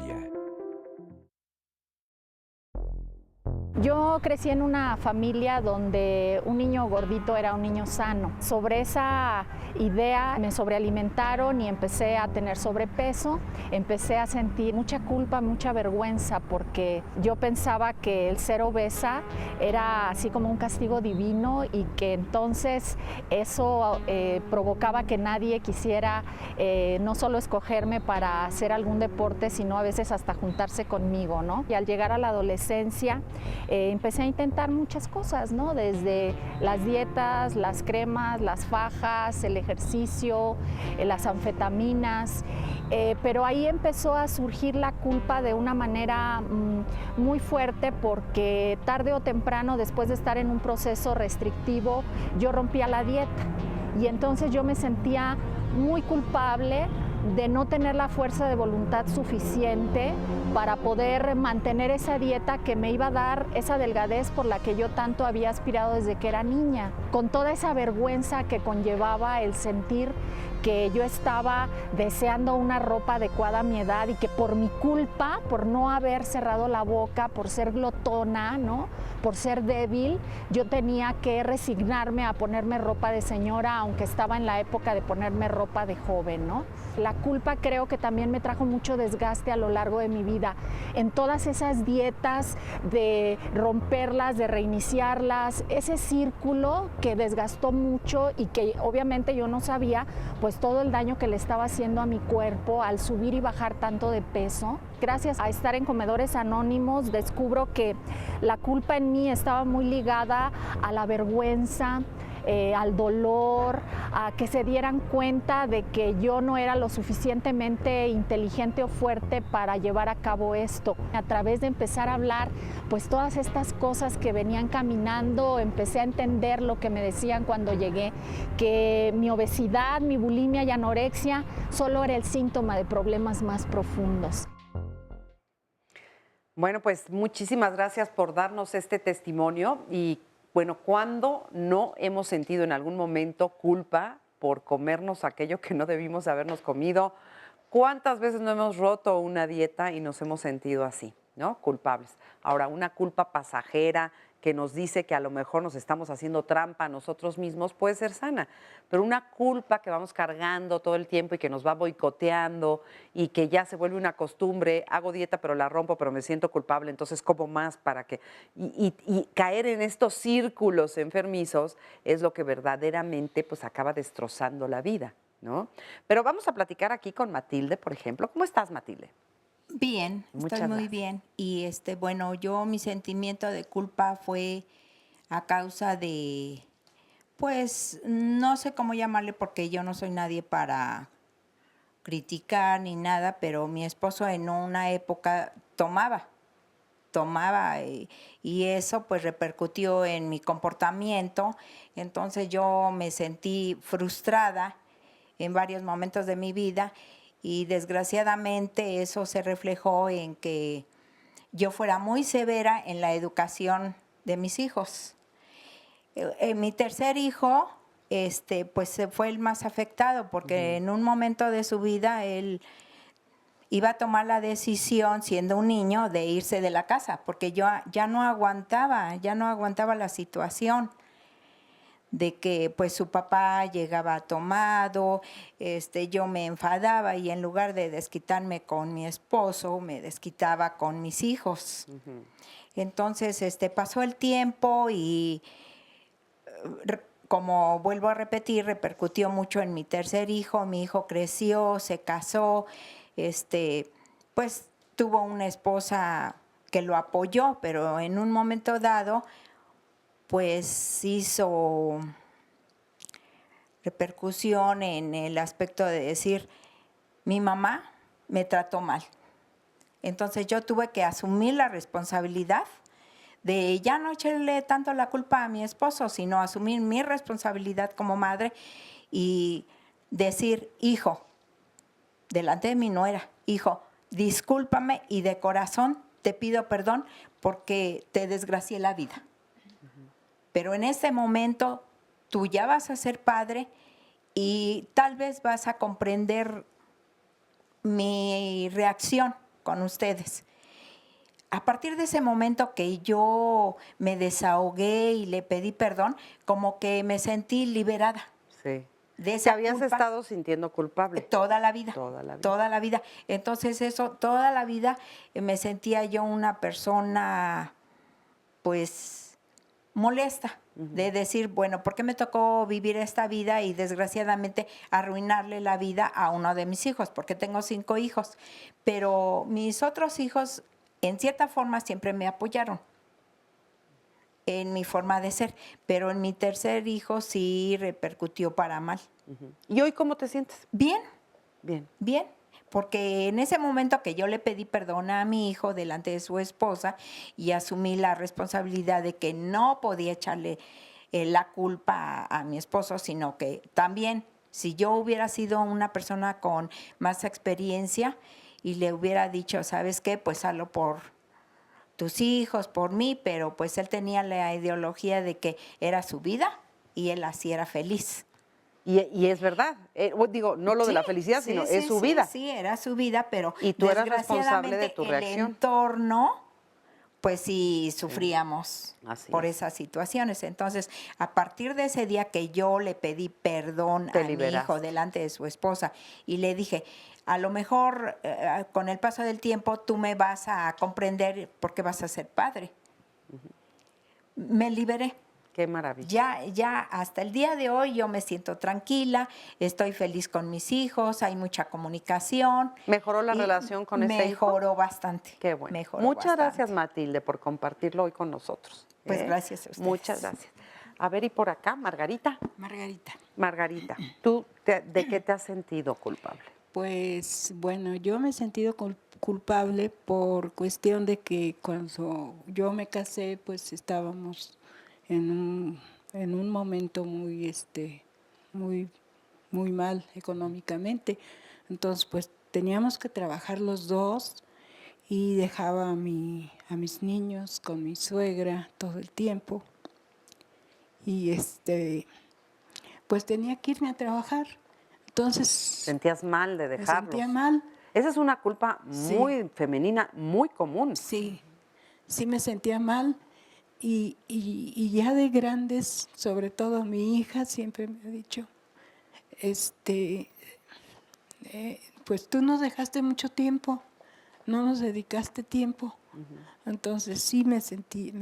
Yo crecí en una familia donde un niño gordito era un niño sano. Sobre esa idea me sobrealimentaron y empecé a tener sobrepeso. Empecé a sentir mucha culpa, mucha vergüenza, porque yo pensaba que el ser obesa era así como un castigo divino y que entonces eso provocaba que nadie quisiera no solo escogerme para hacer algún deporte, sino a veces hasta juntarse conmigo, ¿no? Y al llegar a la adolescencia, empecé a intentar muchas cosas, ¿no? Desde las dietas, las cremas, las fajas, el ejercicio, las anfetaminas, pero ahí empezó a surgir la culpa de una manera muy fuerte, porque tarde o temprano, después de estar en un proceso restrictivo, yo rompía la dieta y entonces yo me sentía muy culpable de no tener la fuerza de voluntad suficiente para poder mantener esa dieta que me iba a dar esa delgadez por la que yo tanto había aspirado desde que era niña, con toda esa vergüenza que conllevaba el sentir que yo estaba deseando una ropa adecuada a mi edad y que por mi culpa, por no haber cerrado la boca, por ser glotona, ¿no? Por ser débil, yo tenía que resignarme a ponerme ropa de señora, aunque estaba en la época de ponerme ropa de joven, ¿no? La culpa creo que también me trajo mucho desgaste a lo largo de mi vida, en todas esas dietas de romperlas, de reiniciarlas, ese círculo que desgastó mucho y que obviamente yo no sabía, pues todo el daño que le estaba haciendo a mi cuerpo al subir y bajar tanto de peso. Gracias a estar en Comedores Anónimos descubro que la culpa en mí estaba muy ligada a la vergüenza, al dolor, a que se dieran cuenta de que yo no era lo suficientemente inteligente o fuerte para llevar a cabo esto. A través de empezar a hablar, pues todas estas cosas que venían caminando, empecé a entender lo que me decían cuando llegué, que mi obesidad, mi bulimia y anorexia solo era el síntoma de problemas más profundos. Bueno, pues muchísimas gracias por darnos este testimonio y bueno, ¿cuándo no hemos sentido en algún momento culpa por comernos aquello que no debimos habernos comido? ¿Cuántas veces no hemos roto una dieta y nos hemos sentido así, ¿no? Culpables. Ahora, una culpa pasajera que nos dice que a lo mejor nos estamos haciendo trampa a nosotros mismos puede ser sana, pero una culpa que vamos cargando todo el tiempo y que nos va boicoteando y que ya se vuelve una costumbre, hago dieta pero la rompo, pero me siento culpable, entonces como más para que... Y caer en estos círculos enfermizos es lo que verdaderamente pues acaba destrozando la vida, ¿no? Pero vamos a platicar aquí con Matilde, por ejemplo. ¿Cómo estás, Matilde? Bien, estoy muy bien. Y bueno, mi sentimiento de culpa fue a causa de, pues, no sé cómo llamarle porque yo no soy nadie para criticar ni nada, pero mi esposo en una época tomaba y eso pues repercutió en mi comportamiento. Entonces yo me sentí frustrada en varios momentos de mi vida. Y desgraciadamente eso se reflejó en que yo fuera muy severa en la educación de mis hijos. Mi tercer hijo, pues fue el más afectado porque en un momento de su vida él iba a tomar la decisión, siendo un niño, de irse de la casa porque yo ya no aguantaba la situación de que pues su papá llegaba tomado, yo me enfadaba y en lugar de desquitarme con mi esposo, me desquitaba con mis hijos. Entonces, pasó el tiempo y como vuelvo a repetir, repercutió mucho en mi tercer hijo. Mi hijo creció, se casó, pues tuvo una esposa que lo apoyó, pero en un momento dado, pues hizo repercusión en el aspecto de decir, mi mamá me trató mal. Entonces yo tuve que asumir la responsabilidad de ya no echarle tanto la culpa a mi esposo, sino asumir mi responsabilidad como madre y decir, hijo, delante de mi nuera, hijo, discúlpame y de corazón te pido perdón porque te desgracié la vida. Pero en este momento tú ya vas a ser padre y tal vez vas a comprender mi reacción con ustedes. A partir de ese momento que yo me desahogué y le pedí perdón, como que me sentí liberada. Sí. De esa ¿Te habías culpa. estado sintiendo culpable? Toda la vida. Toda la vida. Toda la vida. Entonces eso, toda la vida me sentía yo una persona, pues, molesta. De decir, bueno, ¿por qué me tocó vivir esta vida y desgraciadamente arruinarle la vida a uno de mis hijos? Porque tengo 5 hijos. Pero mis otros hijos, en cierta forma, siempre me apoyaron en mi forma de ser. Pero en mi tercer hijo sí repercutió para mal. ¿Y hoy cómo te sientes? Bien. Bien. Bien. Porque en ese momento que yo le pedí perdón a mi hijo delante de su esposa y asumí la responsabilidad de que no podía echarle la culpa a mi esposo, sino que también si yo hubiera sido una persona con más experiencia y le hubiera dicho, ¿sabes qué? Pues hazlo por tus hijos, por mí, pero pues él tenía la ideología de que era su vida y él así era feliz. Y es verdad, digo, no lo de la felicidad, sino es su vida. Sí, era su vida, pero y tú eras responsable de tu reacción. El entorno, pues sí, sufríamos por esas situaciones. Entonces, a partir de ese día que yo le pedí perdón a mi hijo delante de su esposa y le dije, a lo mejor con el paso del tiempo tú me vas a comprender porque vas a ser padre. Me liberé. Qué maravilla. Ya hasta el día de hoy yo me siento tranquila, estoy feliz con mis hijos, hay mucha comunicación. ¿Mejoró la relación con este hijo? Mejoró bastante. Qué bueno. Muchas gracias, Matilde, por compartirlo hoy con nosotros. Pues gracias a ustedes. Muchas gracias. A ver, y por acá, Margarita. Margarita, ¿tú de qué te has sentido culpable? Pues bueno, yo me he sentido culpable por cuestión de que cuando yo me casé, pues estábamos en un momento muy mal económicamente. Entonces, pues teníamos que trabajar los dos y dejaba a mis niños con mi suegra todo el tiempo. Y pues tenía que irme a trabajar. Entonces, ¿sentías mal de dejarlos? Me sentía mal. Esa es una culpa muy femenina, muy común. Sí, sí me sentía mal. Y ya de grandes, sobre todo mi hija siempre me ha dicho, pues tú nos dejaste mucho tiempo, no nos dedicaste tiempo. Entonces sí me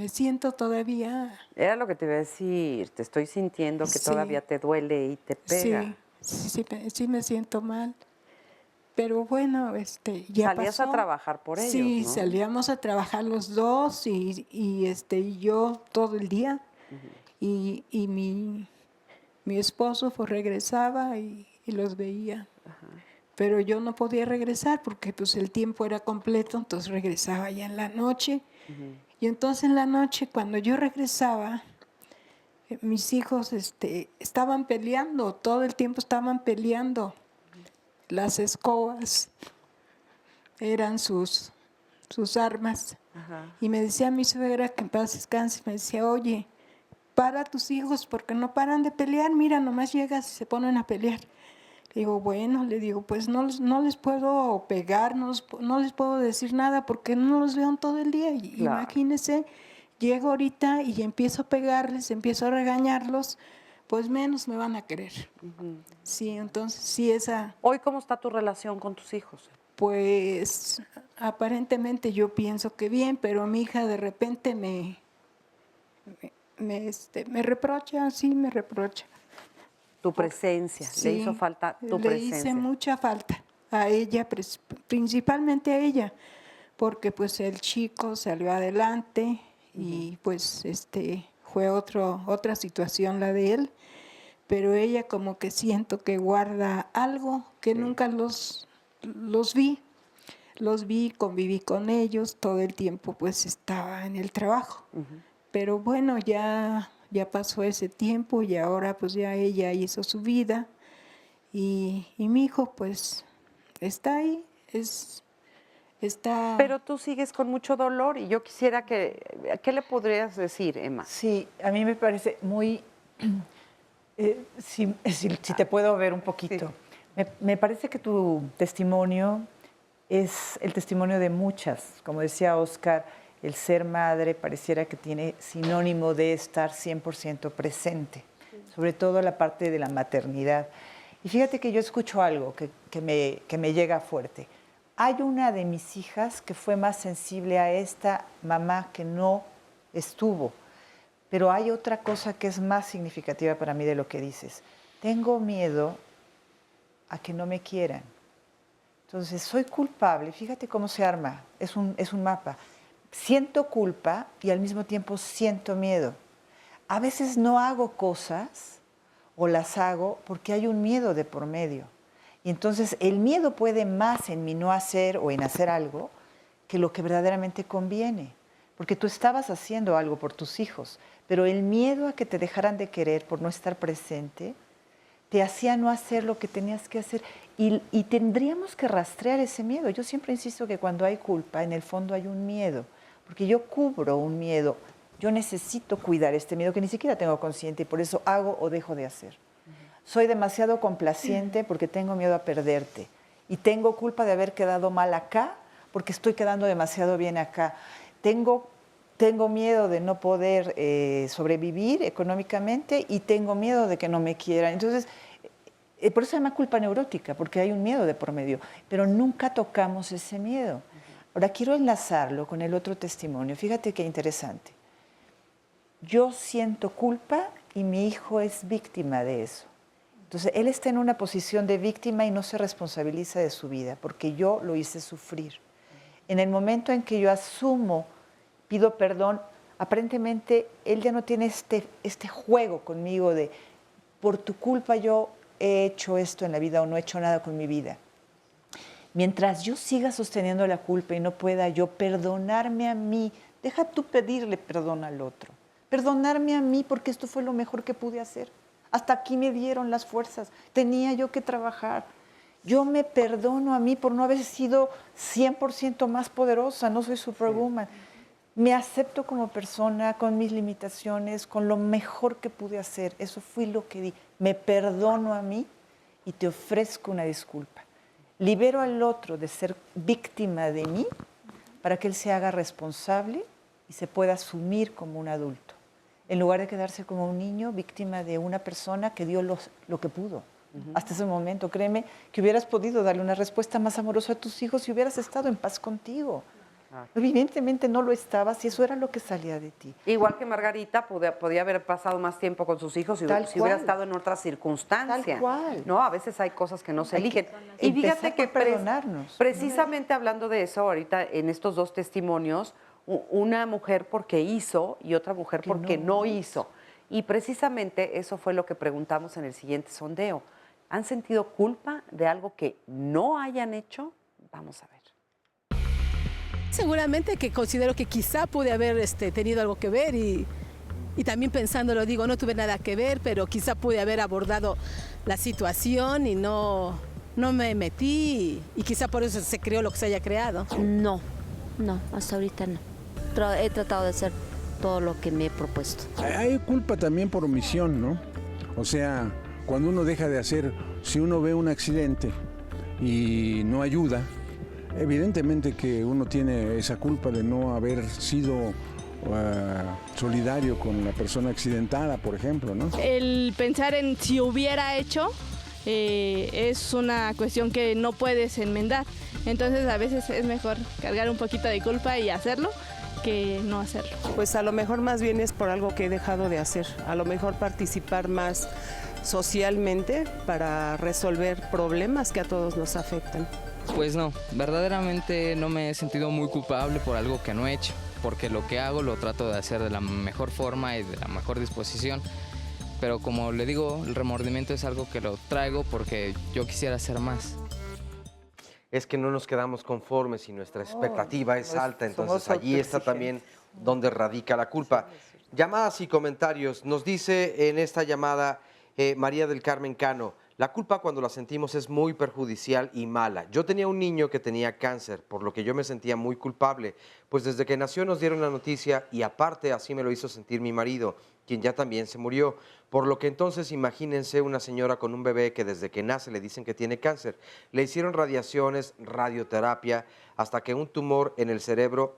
siento todavía. Era lo que te iba a decir, te estoy sintiendo que todavía te duele y te pega. Sí me siento mal. Pero bueno, ya salías pasó. A trabajar por ellos, sí, ¿no? Salíamos a trabajar los dos y yo todo el día. Y mi esposo regresaba y los veía. Pero yo no podía regresar porque pues el tiempo era completo, entonces regresaba ya en la noche. Y entonces en la noche cuando yo regresaba, mis hijos estaban peleando, todo el tiempo estaban peleando. Las escobas eran sus armas. Y me decía mi suegra, que en paz descanse, me decía, oye, para a tus hijos porque no paran de pelear, mira, nomás llegas y se ponen a pelear. Le digo, bueno, pues no les puedo pegar, no les puedo decir nada porque no los veo todo el día. Y claro. Imagínese, llego ahorita y empiezo a pegarles, empiezo a regañarlos, pues menos me van a querer. Sí, entonces sí esa... ¿Hoy cómo está tu relación con tus hijos? Pues aparentemente yo pienso que bien, pero mi hija de repente me reprocha, sí me reprocha. Tu presencia, sí, le hizo falta tu presencia. Le hice mucha falta a ella, principalmente a ella, porque pues el chico salió adelante y pues fue otra situación la de él, pero ella como que siento que guarda algo que nunca los vi. Los vi, conviví con ellos, todo el tiempo pues estaba en el trabajo. Pero bueno, ya pasó ese tiempo y ahora pues ya ella hizo su vida y mi hijo pues está ahí, está... Pero tú sigues con mucho dolor y yo quisiera ¿qué le podrías decir, Emma? Sí, a mí me parece muy... si te puedo ver un poquito. Sí. Me parece que tu testimonio es el testimonio de muchas. Como decía Oscar, el ser madre pareciera que tiene sinónimo de estar 100% presente, sobre todo la parte de la maternidad. Y fíjate que yo escucho algo que me llega fuerte. Hay una de mis hijas que fue más sensible a esta mamá que no estuvo, pero hay otra cosa que es más significativa para mí de lo que dices. Tengo miedo a que no me quieran. Entonces, soy culpable. Fíjate cómo se arma. Es un mapa. Siento culpa y al mismo tiempo siento miedo. A veces no hago cosas o las hago porque hay un miedo de por medio. Y entonces el miedo puede más en mi no hacer o en hacer algo que lo que verdaderamente conviene. Porque tú estabas haciendo algo por tus hijos, pero el miedo a que te dejaran de querer por no estar presente te hacía no hacer lo que tenías que hacer. Y tendríamos que rastrear ese miedo. Yo siempre insisto que cuando hay culpa, en el fondo hay un miedo, porque yo cubro un miedo. Yo necesito cuidar este miedo que ni siquiera tengo consciente y por eso hago o dejo de hacer. Soy demasiado complaciente porque tengo miedo a perderte y tengo culpa de haber quedado mal acá porque estoy quedando demasiado bien acá. Tengo miedo de no poder sobrevivir económicamente y tengo miedo de que no me quieran. Entonces, por eso se llama culpa neurótica, porque hay un miedo de por medio, pero nunca tocamos ese miedo. Ahora, quiero enlazarlo con el otro testimonio. Fíjate qué interesante. Yo siento culpa y mi hijo es víctima de eso. Entonces, él está en una posición de víctima y no se responsabiliza de su vida, porque yo lo hice sufrir. En el momento en que yo asumo, pido perdón, aparentemente él ya no tiene este juego conmigo de por tu culpa yo he hecho esto en la vida o no he hecho nada con mi vida. Mientras yo siga sosteniendo la culpa y no pueda yo perdonarme a mí, deja tú pedirle perdón al otro. Perdonarme a mí porque esto fue lo mejor que pude hacer. Hasta aquí me dieron las fuerzas, tenía yo que trabajar. Yo me perdono a mí por no haber sido 100% más poderosa, no soy superwoman. Me acepto como persona, con mis limitaciones, con lo mejor que pude hacer. Eso fue lo que di. Me perdono a mí y te ofrezco una disculpa. Libero al otro de ser víctima de mí para que él se haga responsable y se pueda asumir como un adulto, en lugar de quedarse como un niño víctima de una persona que dio lo que pudo. Hasta ese momento, créeme, que hubieras podido darle una respuesta más amorosa a tus hijos si hubieras estado en paz contigo. Evidentemente no lo estabas y eso era lo que salía de ti. Igual que Margarita podía haber pasado más tiempo con sus hijos si hubiera estado en otra circunstancia. Tal cual. No, a veces hay cosas que no se eligen. Y fíjate que precisamente hablando de eso, ahorita en estos dos testimonios, una mujer porque hizo y otra mujer porque no hizo. Y precisamente eso fue lo que preguntamos en el siguiente sondeo. ¿Han sentido culpa de algo que no hayan hecho? Vamos a ver. Seguramente que considero que quizá pude haber tenido algo que ver y también pensándolo digo, no tuve nada que ver, pero quizá pude haber abordado la situación y no me metí y quizá por eso se creó lo que se haya creado. No, hasta ahorita no. He tratado de hacer todo lo que me he propuesto. Hay culpa también por omisión, ¿no? O sea, cuando uno deja de hacer, si uno ve un accidente y no ayuda, evidentemente que uno tiene esa culpa de no haber sido solidario con la persona accidentada, por ejemplo, ¿no? El pensar en si hubiera hecho es una cuestión que no puedes enmendar. Entonces a veces es mejor cargar un poquito de culpa y hacerlo que no hacerlo. Pues a lo mejor más bien es por algo que he dejado de hacer. A lo mejor participar más socialmente para resolver problemas que a todos nos afectan. Pues no, verdaderamente no me he sentido muy culpable por algo que no he hecho, porque lo que hago lo trato de hacer de la mejor forma y de la mejor disposición, pero como le digo, el remordimiento es algo que lo traigo porque yo quisiera hacer más. Es que no nos quedamos conformes y nuestra expectativa es alta, entonces somos allí está también donde radica la culpa. Llamadas y comentarios. Nos dice en esta llamada María del Carmen Cano, la culpa cuando la sentimos es muy perjudicial y mala. Yo tenía un niño que tenía cáncer, por lo que yo me sentía muy culpable, pues desde que nació nos dieron la noticia y aparte así me lo hizo sentir mi marido, quien ya también se murió. Por lo que entonces imagínense una señora con un bebé que desde que nace le dicen que tiene cáncer. Le hicieron radiaciones, radioterapia, hasta que un tumor en el cerebro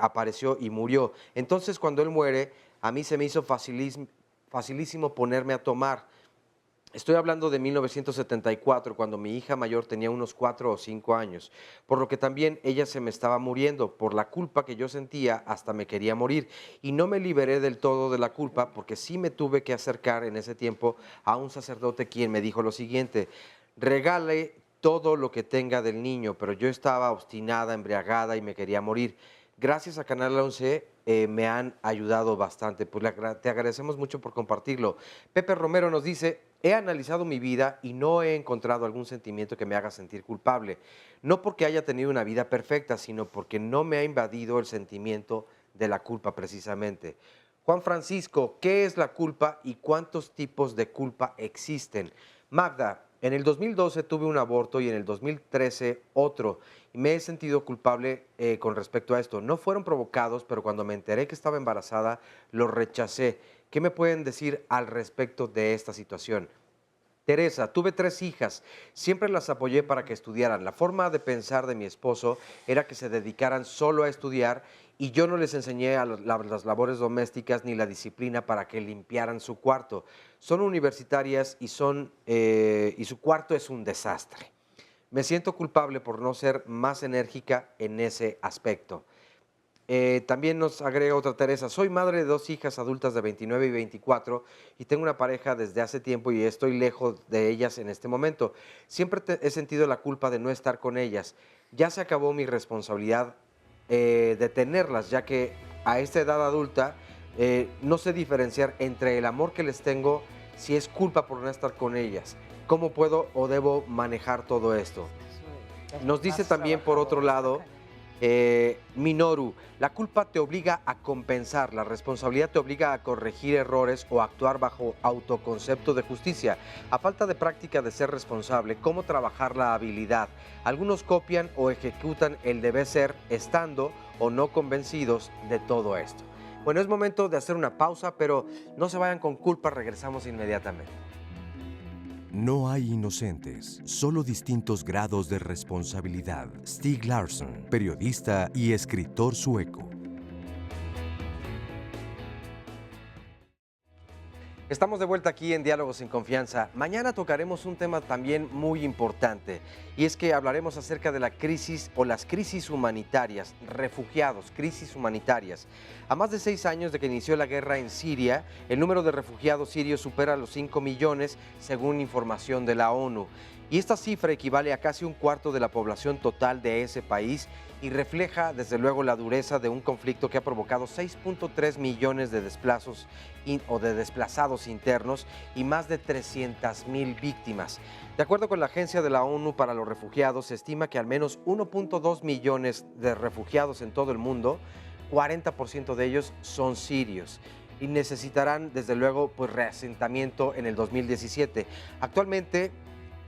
apareció y murió. Entonces cuando él muere, a mí se me hizo facilísimo ponerme a tomar. Estoy hablando de 1974, cuando mi hija mayor tenía unos 4 o 5 años, por lo que también ella se me estaba muriendo. Por la culpa que yo sentía, hasta me quería morir. Y no me liberé del todo de la culpa, porque sí me tuve que acercar en ese tiempo a un sacerdote quien me dijo lo siguiente: regale todo lo que tenga del niño, pero yo estaba obstinada, embriagada y me quería morir. Gracias a Canal 11 me han ayudado bastante, pues te agradecemos mucho por compartirlo. Pepe Romero nos dice, he analizado mi vida y no he encontrado algún sentimiento que me haga sentir culpable. No porque haya tenido una vida perfecta, sino porque no me ha invadido el sentimiento de la culpa precisamente. Juan Francisco, ¿qué es la culpa y cuántos tipos de culpa existen? Magda, en el 2012 tuve un aborto y en el 2013 otro. Y me he sentido culpable con respecto a esto. No fueron provocados, pero cuando me enteré que estaba embarazada, lo rechacé. ¿Qué me pueden decir al respecto de esta situación? Teresa, tuve 3 hijas. Siempre las apoyé para que estudiaran. La forma de pensar de mi esposo era que se dedicaran solo a estudiar y yo no les enseñé a las labores domésticas ni la disciplina para que limpiaran su cuarto. Son universitarias y su cuarto es un desastre. Me siento culpable por no ser más enérgica en ese aspecto. También nos agrega otra Teresa, soy madre de 2 hijas adultas de 29 y 24 y tengo una pareja desde hace tiempo y estoy lejos de ellas en este momento. Siempre he sentido la culpa de no estar con ellas. Ya se acabó mi responsabilidad de tenerlas, ya que a esta edad adulta no sé diferenciar entre el amor que les tengo, si es culpa por no estar con ellas. ¿Cómo puedo o debo manejar todo esto? Nos dice también por otro lado Minoru, la culpa te obliga a compensar, la responsabilidad te obliga a corregir errores o actuar bajo autoconcepto de justicia. A falta de práctica de ser responsable, ¿cómo trabajar la habilidad? Algunos copian o ejecutan el deber ser estando o no convencidos de todo esto. Bueno, es momento de hacer una pausa, pero no se vayan con culpa, regresamos inmediatamente. No hay inocentes, solo distintos grados de responsabilidad. Stieg Larsson, periodista y escritor sueco. Estamos de vuelta aquí en Diálogos sin Confianza. Mañana tocaremos un tema también muy importante y es que hablaremos acerca de la crisis o las crisis humanitarias, refugiados, crisis humanitarias. A más de 6 años de que inició la guerra en Siria, el número de refugiados sirios supera los 5 millones según información de la ONU. Y esta cifra equivale a casi un cuarto de la población total de ese país y refleja desde luego la dureza de un conflicto que ha provocado 6.3 millones de desplazados internos y más de 300,000 víctimas. De acuerdo con la Agencia de la ONU para los Refugiados, se estima que al menos 1.2 millones de refugiados en todo el mundo, 40% de ellos son sirios y necesitarán desde luego reasentamiento en el 2017. Actualmente,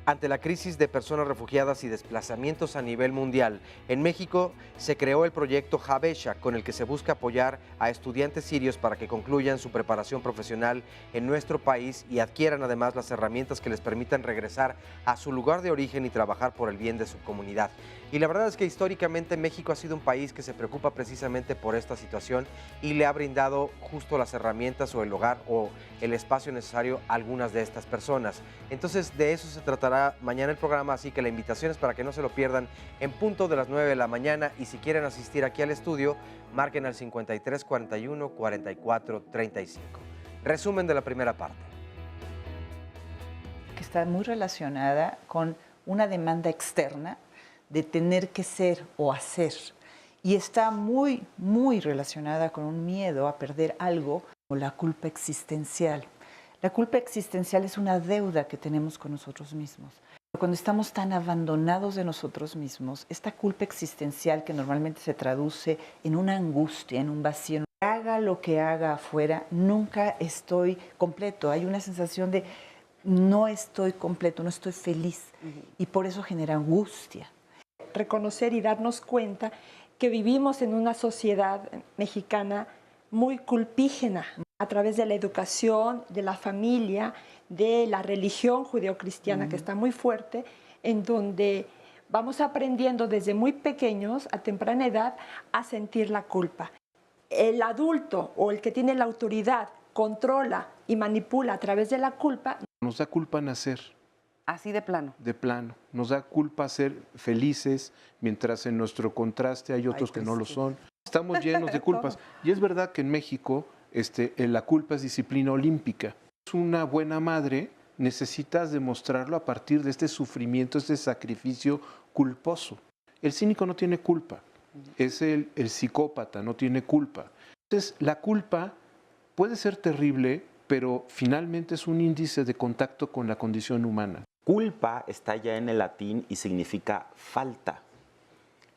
ante la crisis de personas refugiadas y desplazamientos a nivel mundial, en México se creó el proyecto Habesha, con el que se busca apoyar a estudiantes sirios para que concluyan su preparación profesional en nuestro país y adquieran además las herramientas que les permitan regresar a su lugar de origen y trabajar por el bien de su comunidad. Y la verdad es que históricamente México ha sido un país que se preocupa precisamente por esta situación y le ha brindado justo las herramientas o el hogar o el espacio necesario a algunas de estas personas. Entonces de eso se tratará mañana el programa, así que la invitación es para que no se lo pierdan en punto de las 9 de la mañana y si quieren asistir aquí al estudio, marquen al 53 41 44 35. Resumen de la primera parte. Que está muy relacionada con una demanda externa de tener que ser o hacer. Y está muy, muy relacionada con un miedo a perder algo o la culpa existencial. La culpa existencial es una deuda que tenemos con nosotros mismos. Cuando estamos tan abandonados de nosotros mismos, esta culpa existencial que normalmente se traduce en una angustia, en un vacío, haga lo que haga afuera, nunca estoy completo. Hay una sensación de no estoy completo, no estoy feliz. Y por eso genera angustia. Reconocer y darnos cuenta que vivimos en una sociedad mexicana muy culpígena a través de la educación, de la familia, de la religión judeocristiana que está muy fuerte, en donde vamos aprendiendo desde muy pequeños, a temprana edad, a sentir la culpa. El adulto o el que tiene la autoridad controla y manipula a través de la culpa. Nos da culpa nacer. Así de plano. De plano. Nos da culpa ser felices, mientras en nuestro contraste hay otros que no lo son. Estamos llenos de culpas. Y es verdad que en México la culpa es disciplina olímpica. Es una buena madre, necesitas demostrarlo a partir de este sufrimiento, este sacrificio culposo. El cínico no tiene culpa. Es el psicópata, no tiene culpa. Entonces, la culpa puede ser terrible, pero finalmente es un índice de contacto con la condición humana. Culpa está ya en el latín y significa falta.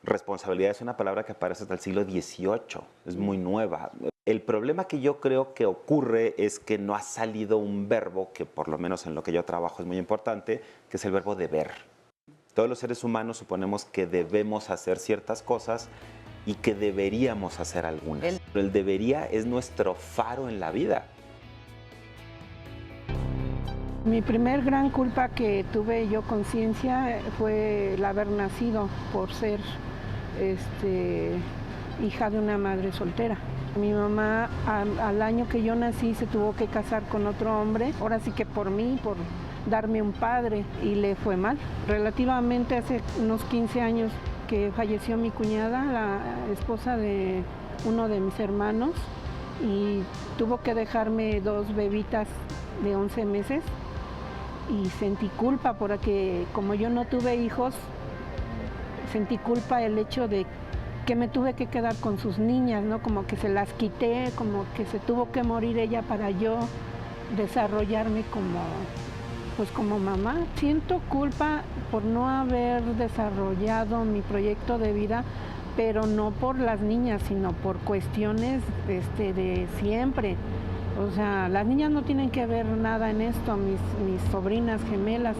Responsabilidad es una palabra que aparece hasta el siglo XVIII, es muy nueva. El problema que yo creo que ocurre es que no ha salido un verbo que por lo menos en lo que yo trabajo es muy importante, que es el verbo deber. Todos los seres humanos suponemos que debemos hacer ciertas cosas y que deberíamos hacer algunas. Pero el debería es nuestro faro en la vida. Mi primer gran culpa que tuve yo conciencia fue el haber nacido por ser hija de una madre soltera. Mi mamá al año que yo nací se tuvo que casar con otro hombre, ahora sí que por mí, por darme un padre, y le fue mal. Relativamente hace unos 15 años que falleció mi cuñada, la esposa de uno de mis hermanos, y tuvo que dejarme 2 bebitas de 11 meses. Y sentí culpa porque como yo no tuve hijos, sentí culpa el hecho de que me tuve que quedar con sus niñas, ¿no? Como que se las quité, como que se tuvo que morir ella para yo desarrollarme como mamá. Siento culpa por no haber desarrollado mi proyecto de vida, pero no por las niñas, sino por cuestiones de siempre. O sea, las niñas no tienen que ver nada en esto, mis sobrinas gemelas.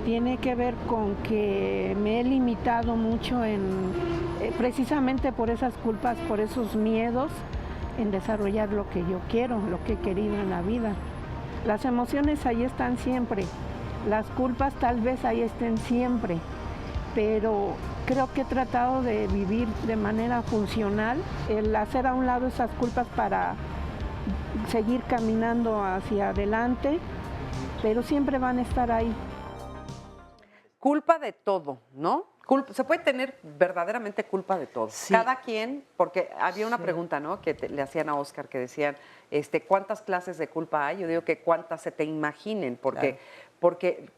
Tiene que ver con que me he limitado mucho precisamente por esas culpas, por esos miedos, en desarrollar lo que yo quiero, lo que he querido en la vida. Las emociones ahí están siempre, las culpas tal vez ahí estén siempre, pero creo que he tratado de vivir de manera funcional, el hacer a un lado esas culpas para seguir caminando hacia adelante, pero siempre van a estar ahí. Culpa de todo, ¿no? Se puede tener verdaderamente culpa de todo. Sí. Cada quien, porque había una pregunta, ¿no? Que le hacían a Oscar, que decían, ¿cuántas clases de culpa hay? Yo digo que cuántas se te imaginen, porque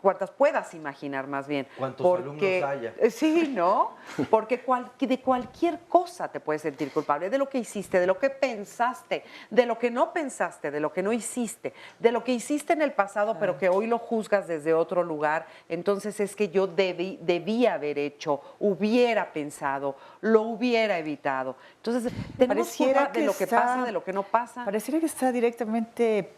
cuántas puedas imaginar más bien. ¿Cuántos alumnos haya? Sí, ¿no? Porque de cualquier cosa te puedes sentir culpable, de lo que hiciste, de lo que pensaste, de lo que no pensaste, de lo que no hiciste, de lo que hiciste en el pasado, pero que hoy lo juzgas desde otro lugar. Entonces es que yo debía haber hecho, hubiera pensado, lo hubiera evitado. Entonces tenemos culpa de lo que pasa, de lo que no pasa. Pareciera que está directamente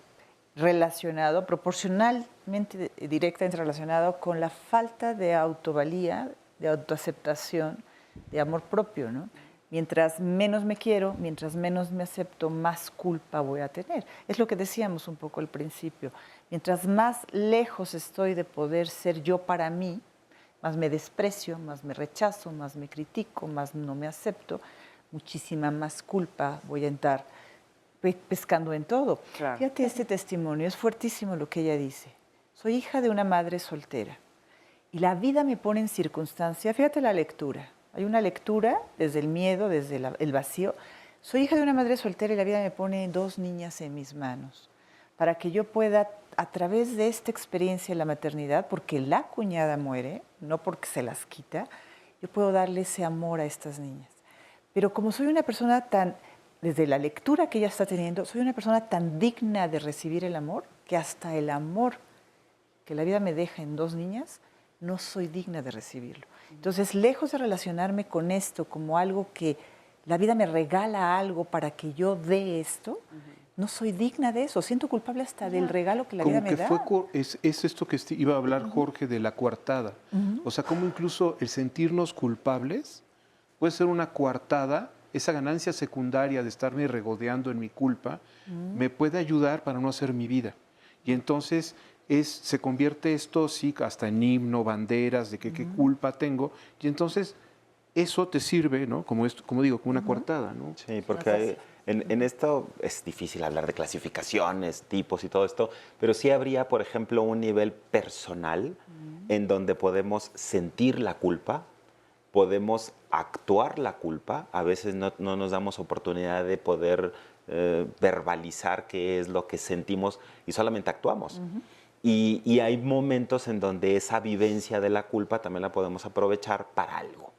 relacionado, proporcionalmente directamente relacionado con la falta de autovalía, de autoaceptación, de amor propio, ¿no? Mientras menos me quiero, mientras menos me acepto, más culpa voy a tener. Es lo que decíamos un poco al principio. Mientras más lejos estoy de poder ser yo para mí, más me desprecio, más me rechazo, más me critico, más no me acepto, muchísima más culpa voy a entrar pescando en todo. Claro. Fíjate este testimonio, es fuertísimo lo que ella dice. Soy hija de una madre soltera y la vida me pone en circunstancia, fíjate la lectura, hay una lectura desde el miedo, desde el vacío. Soy hija de una madre soltera y la vida me pone 2 niñas en mis manos para que yo pueda, a través de esta experiencia de la maternidad, porque la cuñada muere, no porque se las quita, yo puedo darle ese amor a estas niñas. Pero como soy una persona desde la lectura que ella está teniendo, soy una persona tan digna de recibir el amor, que hasta el amor que la vida me deja en 2 niñas, no soy digna de recibirlo. Entonces, lejos de relacionarme con esto como algo que la vida me regala algo para que yo dé esto, no soy digna de eso. Siento culpable hasta del regalo que la vida me da. Es esto que iba a hablar Jorge de la coartada. O sea, como incluso el sentirnos culpables puede ser una coartada, esa ganancia secundaria de estarme regodeando en mi culpa, me puede ayudar para no hacer mi vida. Y entonces se convierte esto, sí, hasta en himno, banderas, de qué culpa tengo. Y entonces eso te sirve, ¿no? Como digo, como una coartada, ¿no? Sí, porque en esto es difícil hablar de clasificaciones, tipos y todo esto, pero sí habría, por ejemplo, un nivel personal en donde podemos sentir la culpa, podemos actuar la culpa. A veces no nos damos oportunidad de poder verbalizar qué es lo que sentimos y solamente actuamos. Y hay momentos en donde esa vivencia de la culpa también la podemos aprovechar para algo.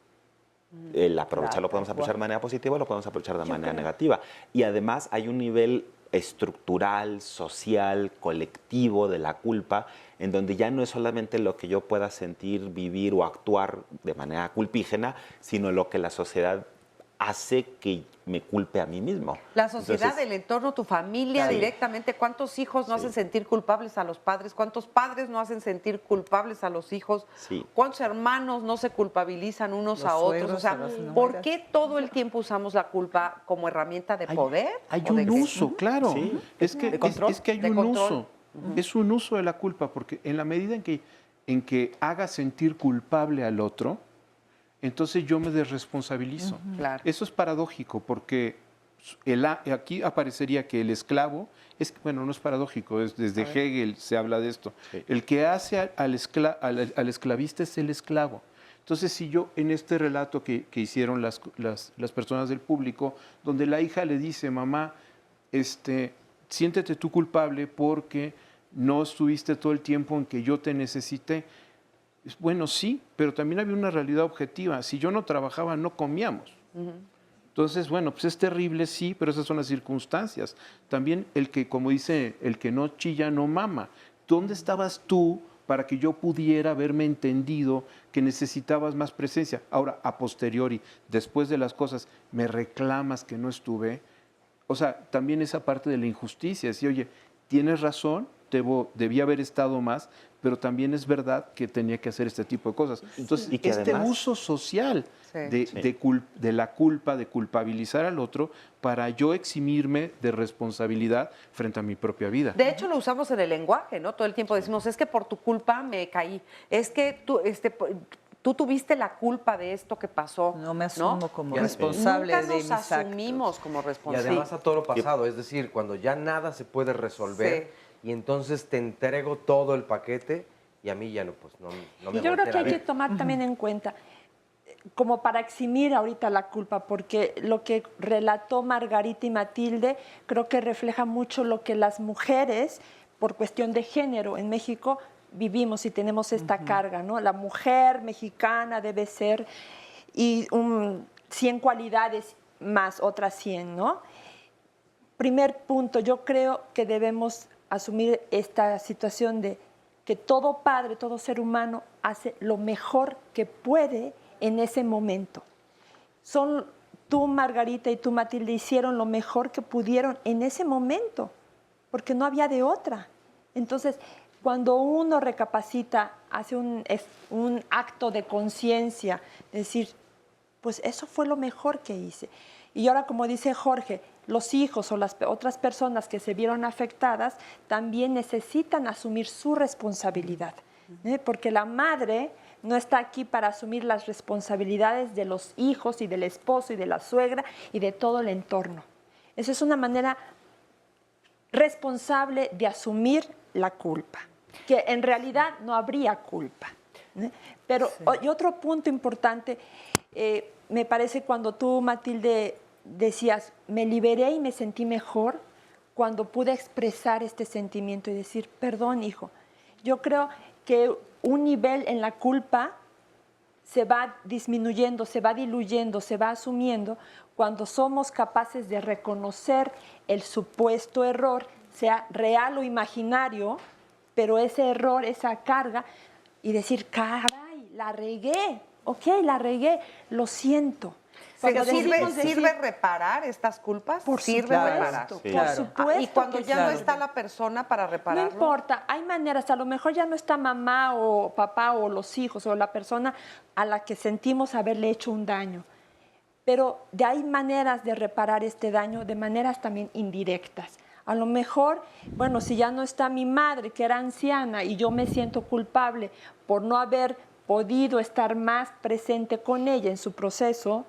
Lo podemos aprovechar de manera positiva, lo podemos aprovechar de manera negativa. Y además hay un nivel estructural, social, colectivo de la culpa, en donde ya no es solamente lo que yo pueda sentir, vivir o actuar de manera culpígena, sino lo que la sociedad hace que me culpe a mí mismo. La sociedad, Entonces, el entorno, tu familia, sí. directamente. ¿Cuántos hijos no hacen sentir culpables a los padres? ¿Cuántos padres no hacen sentir culpables a los hijos? Sí. ¿Cuántos hermanos no se culpabilizan unos a otros? O sea, ¿por qué todo el tiempo usamos la culpa como herramienta de poder? Hay ¿O de un qué? uso, claro. Sí. Es que hay un uso. Es un uso de la culpa, porque en la medida en que haga sentir culpable al otro, entonces yo me desresponsabilizo. Claro. Eso es paradójico, porque aquí aparecería que el esclavo, no es paradójico, desde Hegel se habla de esto. Sí. El que hace al esclavista es el esclavo. Entonces, si yo en este relato que hicieron las personas del público, donde la hija le dice, mamá, siéntete tú culpable porque no estuviste todo el tiempo en que yo te necesité. Bueno, sí, pero también había una realidad objetiva. Si yo no trabajaba, no comíamos. Entonces, bueno, pues es terrible, sí, pero esas son las circunstancias. También como dice, el que no chilla no mama. ¿Dónde estabas tú para que yo pudiera haberme entendido que necesitabas más presencia? Ahora, a posteriori, después de las cosas, me reclamas que no estuve. O sea, también esa parte de la injusticia. Decir, oye, tienes razón, debía haber estado más, pero también es verdad que tenía que hacer este tipo de cosas. Entonces, y que además, uso social de la culpa, de culpabilizar al otro, para yo eximirme de responsabilidad frente a mi propia vida. De hecho, lo usamos en el lenguaje, ¿no? Todo el tiempo decimos, es que por tu culpa me caí, es que tú tuviste la culpa de esto que pasó. No me asumo como responsable de mis actos. Nunca nos asumimos como responsables. Y además a todo lo pasado, es decir, cuando ya nada se puede resolver y entonces te entrego todo el paquete y a mí ya no me Y yo creo que hay que tomar también en cuenta, como para eximir ahorita la culpa, porque lo que relató Margarita y Matilde creo que refleja mucho lo que las mujeres, por cuestión de género en México, vivimos y tenemos esta carga, ¿no? La mujer mexicana debe ser 100 cualidades más otras 100, ¿no? Primer punto, yo creo que debemos asumir esta situación de que todo padre, todo ser humano hace lo mejor que puede en ese momento. Tú, Margarita, y tú, Matilde, hicieron lo mejor que pudieron en ese momento, porque no había de otra. Entonces, cuando uno recapacita, hace un acto de conciencia, decir, pues eso fue lo mejor que hice. Y ahora, como dice Jorge, los hijos o las otras personas que se vieron afectadas también necesitan asumir su responsabilidad, porque la madre no está aquí para asumir las responsabilidades de los hijos y del esposo y de la suegra y de todo el entorno. Esa es una manera responsable de asumir la culpa, que en realidad no habría culpa. Pero y otro punto importante, me parece cuando tú, Matilde, decías, me liberé y me sentí mejor cuando pude expresar este sentimiento y decir, perdón, hijo. Yo creo que un nivel en la culpa se va disminuyendo, se va diluyendo, se va asumiendo cuando somos capaces de reconocer el supuesto error, sea real o imaginario, pero ese error, esa carga, y decir, caray, la regué, ok, la regué, lo siento. Pero Cuando ¿Sirve reparar estas culpas? Por Sirve supuesto, reparar. por supuesto. Y cuando que ya sí. no está la persona para repararlo. No importa, hay maneras, a lo mejor ya no está mamá o papá o los hijos o la persona a la que sentimos haberle hecho un daño, pero hay maneras de reparar este daño de maneras también indirectas. A lo mejor, bueno, si ya no está mi madre, que era anciana, y yo me siento culpable por no haber podido estar más presente con ella en su proceso,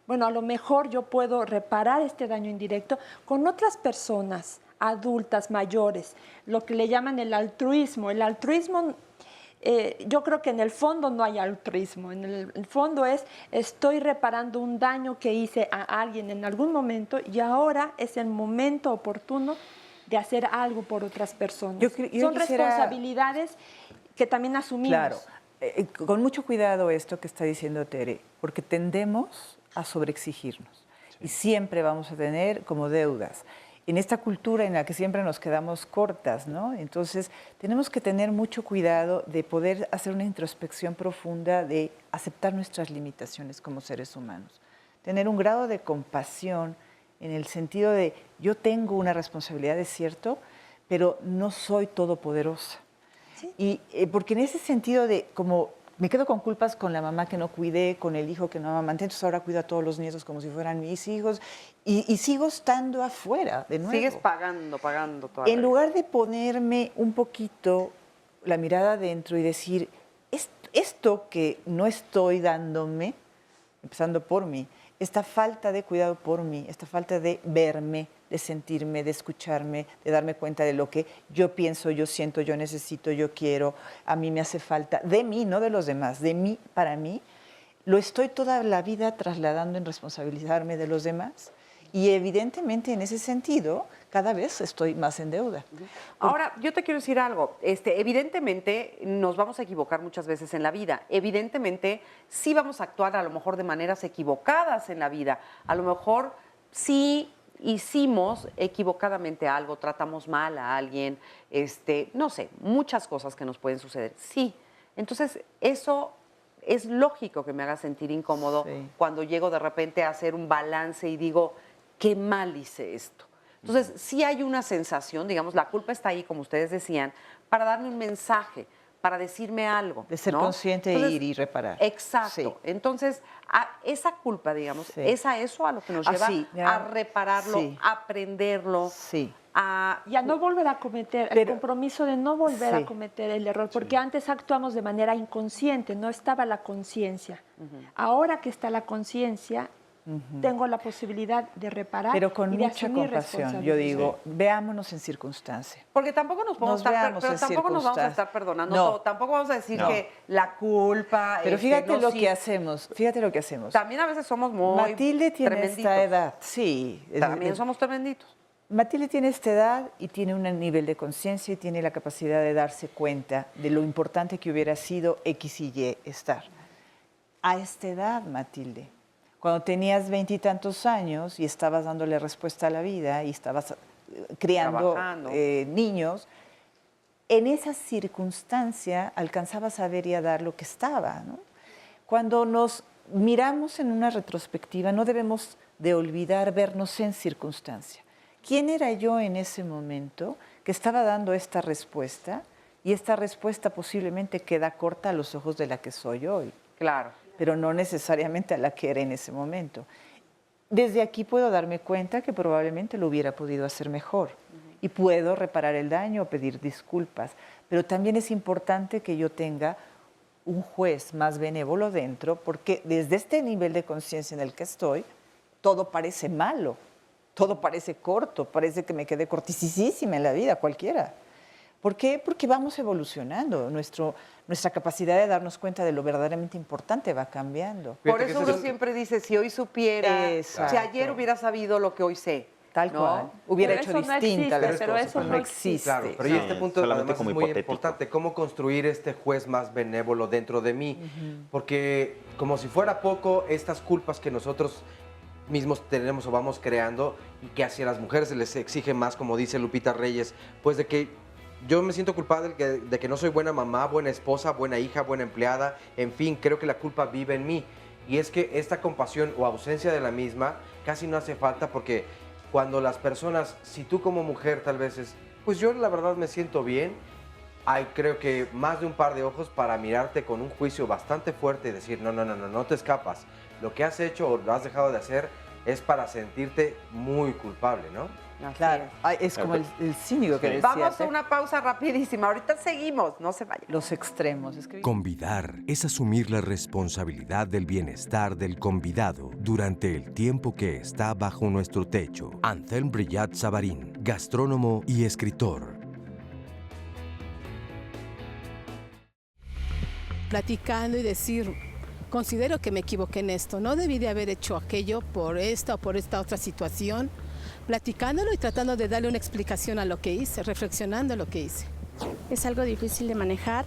bueno, a lo mejor yo puedo reparar este daño indirecto con otras personas adultas, mayores, lo que le llaman el altruismo. El altruismo, yo creo que en el fondo no hay altruismo, en el fondo estoy reparando un daño que hice a alguien en algún momento y ahora es el momento oportuno de hacer algo por otras personas. Son responsabilidades que también asumimos. Claro, con mucho cuidado esto que está diciendo Tere, porque tendemos a sobreexigirnos y siempre vamos a tener como deudas. En esta cultura en la que siempre nos quedamos cortas, ¿no? Entonces, tenemos que tener mucho cuidado de poder hacer una introspección profunda, de aceptar nuestras limitaciones como seres humanos. Tener un grado de compasión en el sentido de, yo tengo una responsabilidad, es cierto, pero no soy todopoderosa. ¿Sí? Y porque en ese sentido de, como me quedo con culpas con la mamá que no cuidé, con el hijo que no amamanté, entonces ahora cuido a todos los nietos como si fueran mis hijos y sigo estando afuera de nuevo. Sigues pagando toda En lugar de ponerme un poquito la mirada adentro y decir, esto que no estoy dándome, empezando por mí, esta falta de cuidado por mí, esta falta de verme, de sentirme, de escucharme, de darme cuenta de lo que yo pienso, yo siento, yo necesito, yo quiero, a mí me hace falta, de mí, no de los demás, de mí, para mí, lo estoy toda la vida trasladando en responsabilizarme de los demás y evidentemente en ese sentido cada vez estoy más en deuda. Ahora, yo te quiero decir algo. Evidentemente nos vamos a equivocar muchas veces en la vida. Evidentemente sí vamos a actuar a lo mejor de maneras equivocadas en la vida. A lo mejor sí hicimos equivocadamente algo, tratamos mal a alguien, no sé, muchas cosas que nos pueden suceder. Sí. Entonces, eso es lógico que me haga sentir incómodo cuando llego de repente a hacer un balance y digo, qué mal hice esto. Entonces, sí hay una sensación, digamos, la culpa está ahí, como ustedes decían, para darme un mensaje, para decirme algo. De ser consciente de ir y reparar. Exacto. Sí. Entonces, esa culpa, digamos, es a eso a lo que nos lleva a repararlo, a aprenderlo, y a no volver a cometer, el compromiso de no volver a cometer el error, porque antes actuamos de manera inconsciente, no estaba la conciencia. Ahora que está la conciencia, tengo la posibilidad de reparar pero con y de mucha asumir compasión. Yo digo, veámonos en circunstancia. Porque tampoco nos podemos tampoco nos vamos a estar perdonando todo. Tampoco vamos a decir que la culpa. Pero fíjate lo que hacemos. Fíjate lo que hacemos. También a veces somos muy Matilde tiene tremenditos. esta edad. Sí. También somos tremenditos. Matilde tiene esta edad y tiene un nivel de conciencia y tiene la capacidad de darse cuenta de lo importante que hubiera sido X y Y estar. A esta edad, Matilde, cuando tenías 20 y tantos años y estabas dándole respuesta a la vida y estabas criando niños, en esa circunstancia alcanzabas a ver y a dar lo que estaba, ¿no? Cuando nos miramos en una retrospectiva, no debemos de olvidar vernos en circunstancia. ¿Quién era yo en ese momento que estaba dando esta respuesta? Y esta respuesta posiblemente queda corta a los ojos de la que soy hoy. Claro. Pero no necesariamente a la que era en ese momento. Desde aquí puedo darme cuenta que probablemente lo hubiera podido hacer mejor y puedo reparar el daño o pedir disculpas, pero también es importante que yo tenga un juez más benévolo dentro, porque desde este nivel de conciencia en el que estoy, todo parece malo, todo parece corto, parece que me quedé cortisísima en la vida, cualquiera. ¿Por qué? Porque vamos evolucionando, nuestra capacidad de darnos cuenta de lo verdaderamente importante va cambiando. Por eso uno siempre dice, si hoy supiera, si ayer hubiera sabido lo que hoy sé. Tal ¿no? cual. Hubiera Pero hecho eso no distinta existe, las pero cosas, eso pero no existe. Claro, pero y este punto solamente además como es muy hipotético. importante, cómo construir este juez más benévolo dentro de mí, porque como si fuera poco, estas culpas que nosotros mismos tenemos o vamos creando y que hacia las mujeres se les exige más, como dice Lupita Reyes, pues de que yo me siento culpable de que no soy buena mamá, buena esposa, buena hija, buena empleada, en fin, creo que la culpa vive en mí. Y es que esta compasión o ausencia de la misma casi no hace falta porque cuando las personas, si tú como mujer tal vez es, pues yo la verdad me siento bien, hay creo que más de un par de ojos para mirarte con un juicio bastante fuerte y decir, no te escapas. Lo que has hecho o lo has dejado de hacer es para sentirte muy culpable, ¿no? Claro, ay, es como el cínico que decía. Vamos a una pausa rapidísima. Ahorita seguimos, no se vayan. Los extremos. Es que... Convidar es asumir la responsabilidad del bienestar del convidado durante el tiempo que está bajo nuestro techo. Anselm Brillat Savarín, gastrónomo y escritor. Platicando y decir, considero que me equivoqué en esto, no debí de haber hecho aquello por esta o por esta otra situación, platicándolo y tratando de darle una explicación a lo que hice, reflexionando lo que hice. Es algo difícil de manejar,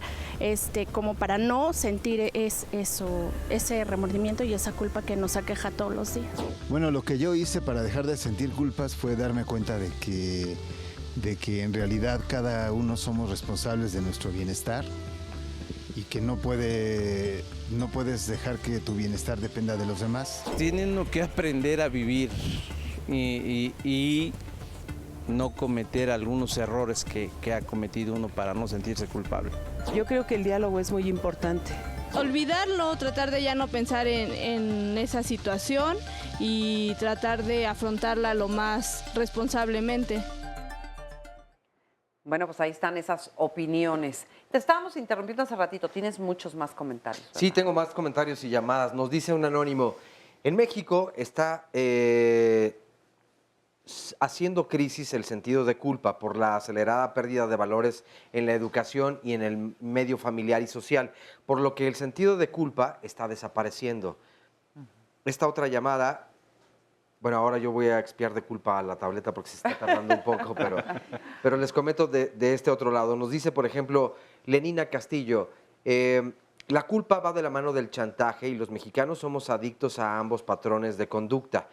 como para no sentir ese remordimiento y esa culpa que nos aqueja todos los días. Bueno, lo que yo hice para dejar de sentir culpas fue darme cuenta de que en realidad cada uno somos responsables de nuestro bienestar y que no puedes dejar que tu bienestar dependa de los demás. Tienen que aprender a vivir y no cometer algunos errores que ha cometido uno para no sentirse culpable. Yo creo que el diálogo es muy importante. Olvidarlo, tratar de ya no pensar en esa situación y tratar de afrontarla lo más responsablemente. Bueno, pues ahí están esas opiniones. Te estábamos interrumpiendo hace ratito, tienes muchos más comentarios, ¿verdad? Sí, tengo más comentarios y llamadas. Nos dice un anónimo, en México está haciendo crisis el sentido de culpa por la acelerada pérdida de valores en la educación y en el medio familiar y social, por lo que el sentido de culpa está desapareciendo. Esta otra llamada, bueno, ahora yo voy a expiar de culpa a la tableta porque se está tardando un poco, pero les comento de este otro lado. Nos dice, por ejemplo, Lenina Castillo, la culpa va de la mano del chantaje y los mexicanos somos adictos a ambos patrones de conducta.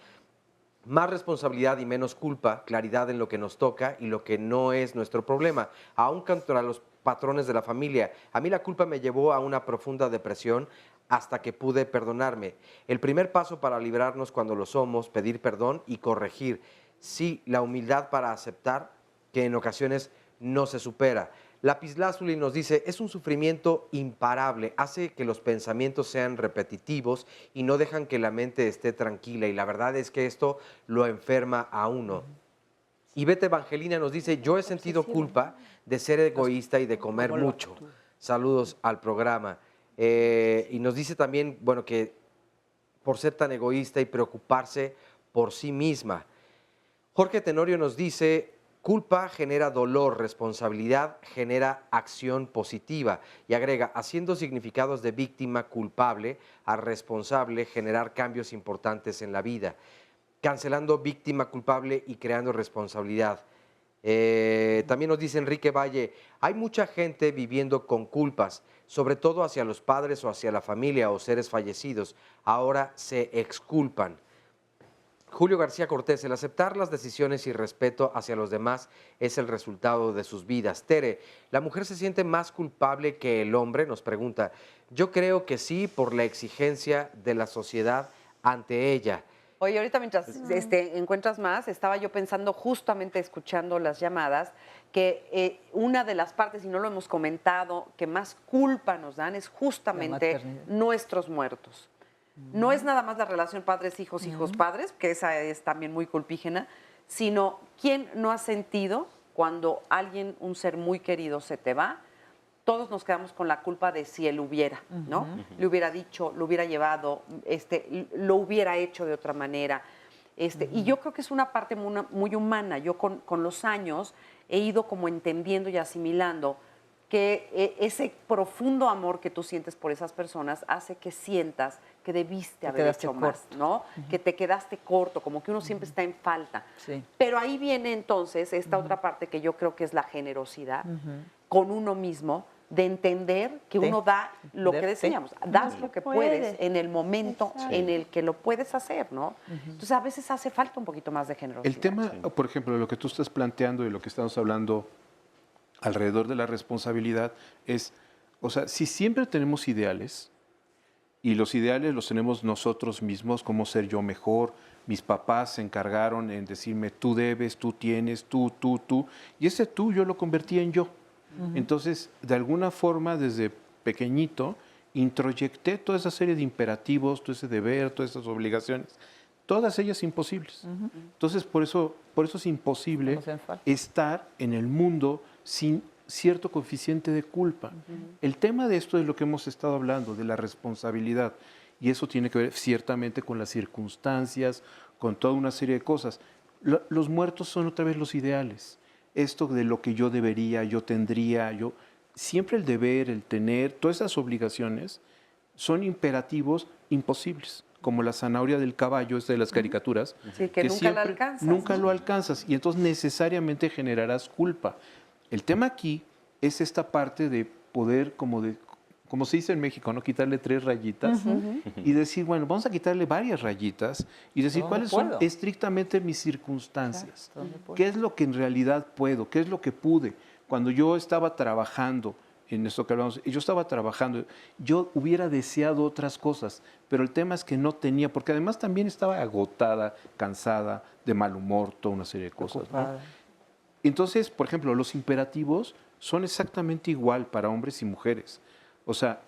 Más responsabilidad y menos culpa, claridad en lo que nos toca y lo que no es nuestro problema, aún contra los patrones de la familia. A mí la culpa me llevó a una profunda depresión hasta que pude perdonarme. El primer paso para librarnos cuando lo somos, pedir perdón y corregir. Sí, la humildad para aceptar que en ocasiones no se supera. Lapislázuli nos dice, es un sufrimiento imparable, hace que los pensamientos sean repetitivos y no dejan que la mente esté tranquila y la verdad es que esto lo enferma a uno. Y Bete Evangelina nos dice, yo he sentido culpa de ser egoísta y de comer mucho. Saludos al programa. Y nos dice también, bueno, que por ser tan egoísta y preocuparse por sí misma. Jorge Tenorio nos dice, culpa genera dolor, responsabilidad genera acción positiva. Y agrega, haciendo significados de víctima culpable a responsable, generar cambios importantes en la vida. Cancelando víctima culpable y creando responsabilidad. También nos dice Enrique Valle, hay mucha gente viviendo con culpas, sobre todo hacia los padres o hacia la familia o seres fallecidos. Ahora se exculpan. Julio García Cortés, el aceptar las decisiones y respeto hacia los demás es el resultado de sus vidas. Tere, ¿la mujer se siente más culpable que el hombre? Nos pregunta. Yo creo que sí, por la exigencia de la sociedad ante ella. Oye, ahorita mientras encuentras más, estaba yo pensando justamente escuchando las llamadas, que una de las partes, y no lo hemos comentado, que más culpa nos dan es justamente nuestros muertos. No es nada más la relación padres-hijos, hijos-padres, que esa es también muy culpígena, sino quién no ha sentido cuando alguien, un ser muy querido, se te va. Todos nos quedamos con la culpa de si él hubiera, ¿no? Le hubiera dicho, lo hubiera llevado, lo hubiera hecho de otra manera. Y yo creo que es una parte muy humana. Yo con los años he ido como entendiendo y asimilando que ese profundo amor que tú sientes por esas personas hace que sientas que debiste haber hecho más, ¿no? Que te quedaste corto, como que uno siempre está en falta. Sí. Pero ahí viene entonces esta otra parte que yo creo que es la generosidad con uno mismo, de entender que uno da lo que decíamos, das lo que puedes en el momento en el que lo puedes hacer, ¿no? Entonces a veces hace falta un poquito más de generosidad. El tema, por ejemplo, lo que tú estás planteando y lo que estamos hablando alrededor de la responsabilidad es, o sea, si siempre tenemos ideales, y los ideales los tenemos nosotros mismos, como ser yo mejor, mis papás se encargaron en decirme, tú debes, tú tienes, tú, y ese tú yo lo convertí en yo. Entonces, de alguna forma, desde pequeñito, introyecté toda esa serie de imperativos, todo ese deber, todas esas obligaciones, todas ellas imposibles. Entonces, por eso es imposible estar en el mundo sin cierto coeficiente de culpa. El tema de esto es lo que hemos estado hablando, de la responsabilidad, y eso tiene que ver ciertamente con las circunstancias, con toda una serie de cosas. Los muertos son otra vez los ideales. Esto de lo que yo debería, yo tendría, siempre el deber, el tener, todas esas obligaciones son imperativos imposibles, como la zanahoria del caballo, de las caricaturas, sí, que nunca la alcanzas. Nunca lo alcanzas, y entonces necesariamente generarás culpa. El tema aquí es esta parte de poder, como se dice en México, ¿no? Quitarle 3 rayitas y decir, bueno, vamos a quitarle varias rayitas y decir cuáles son estrictamente mis circunstancias. ¿Qué es lo que en realidad puedo? ¿Qué es lo que pude? Cuando yo estaba trabajando, en esto que hablamos, yo estaba trabajando, yo hubiera deseado otras cosas, pero el tema es que no tenía, porque además también estaba agotada, cansada, de mal humor, toda una serie de cosas, ¿no? Entonces, por ejemplo, los imperativos son exactamente igual para hombres y mujeres. O sea,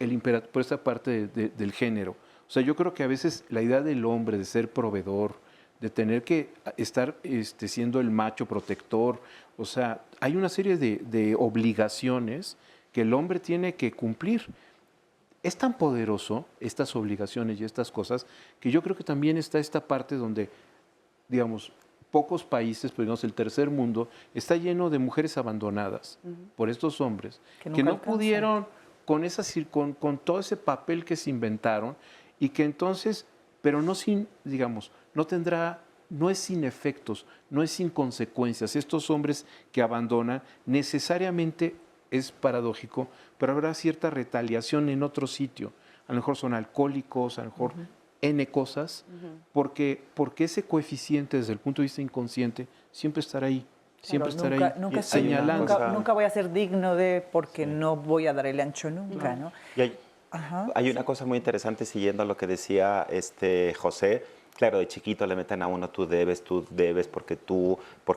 por esta parte del género. O sea, yo creo que a veces la idea del hombre de ser proveedor, de tener que estar siendo el macho protector, o sea, hay una serie de obligaciones que el hombre tiene que cumplir. Es tan poderoso estas obligaciones y estas cosas que yo creo que también está esta parte donde, digamos, pocos países, pues digamos el tercer mundo, está lleno de mujeres abandonadas por estos hombres que no pudieron con todo ese papel que se inventaron y que entonces, pero no sin, digamos, no es sin efectos, no es sin consecuencias. Estos hombres que abandonan necesariamente es paradójico, pero habrá cierta retaliación en otro sitio. A lo mejor son alcohólicos, a lo mejor N cosas, porque ese coeficiente desde el punto de vista inconsciente siempre estará ahí. Siempre estar ahí señalando. Nunca voy a ser digno de, porque no voy a dar el ancho nunca, ¿no? Y hay una cosa muy interesante siguiendo lo que decía José. Claro, de chiquito le meten a uno, tú debes porque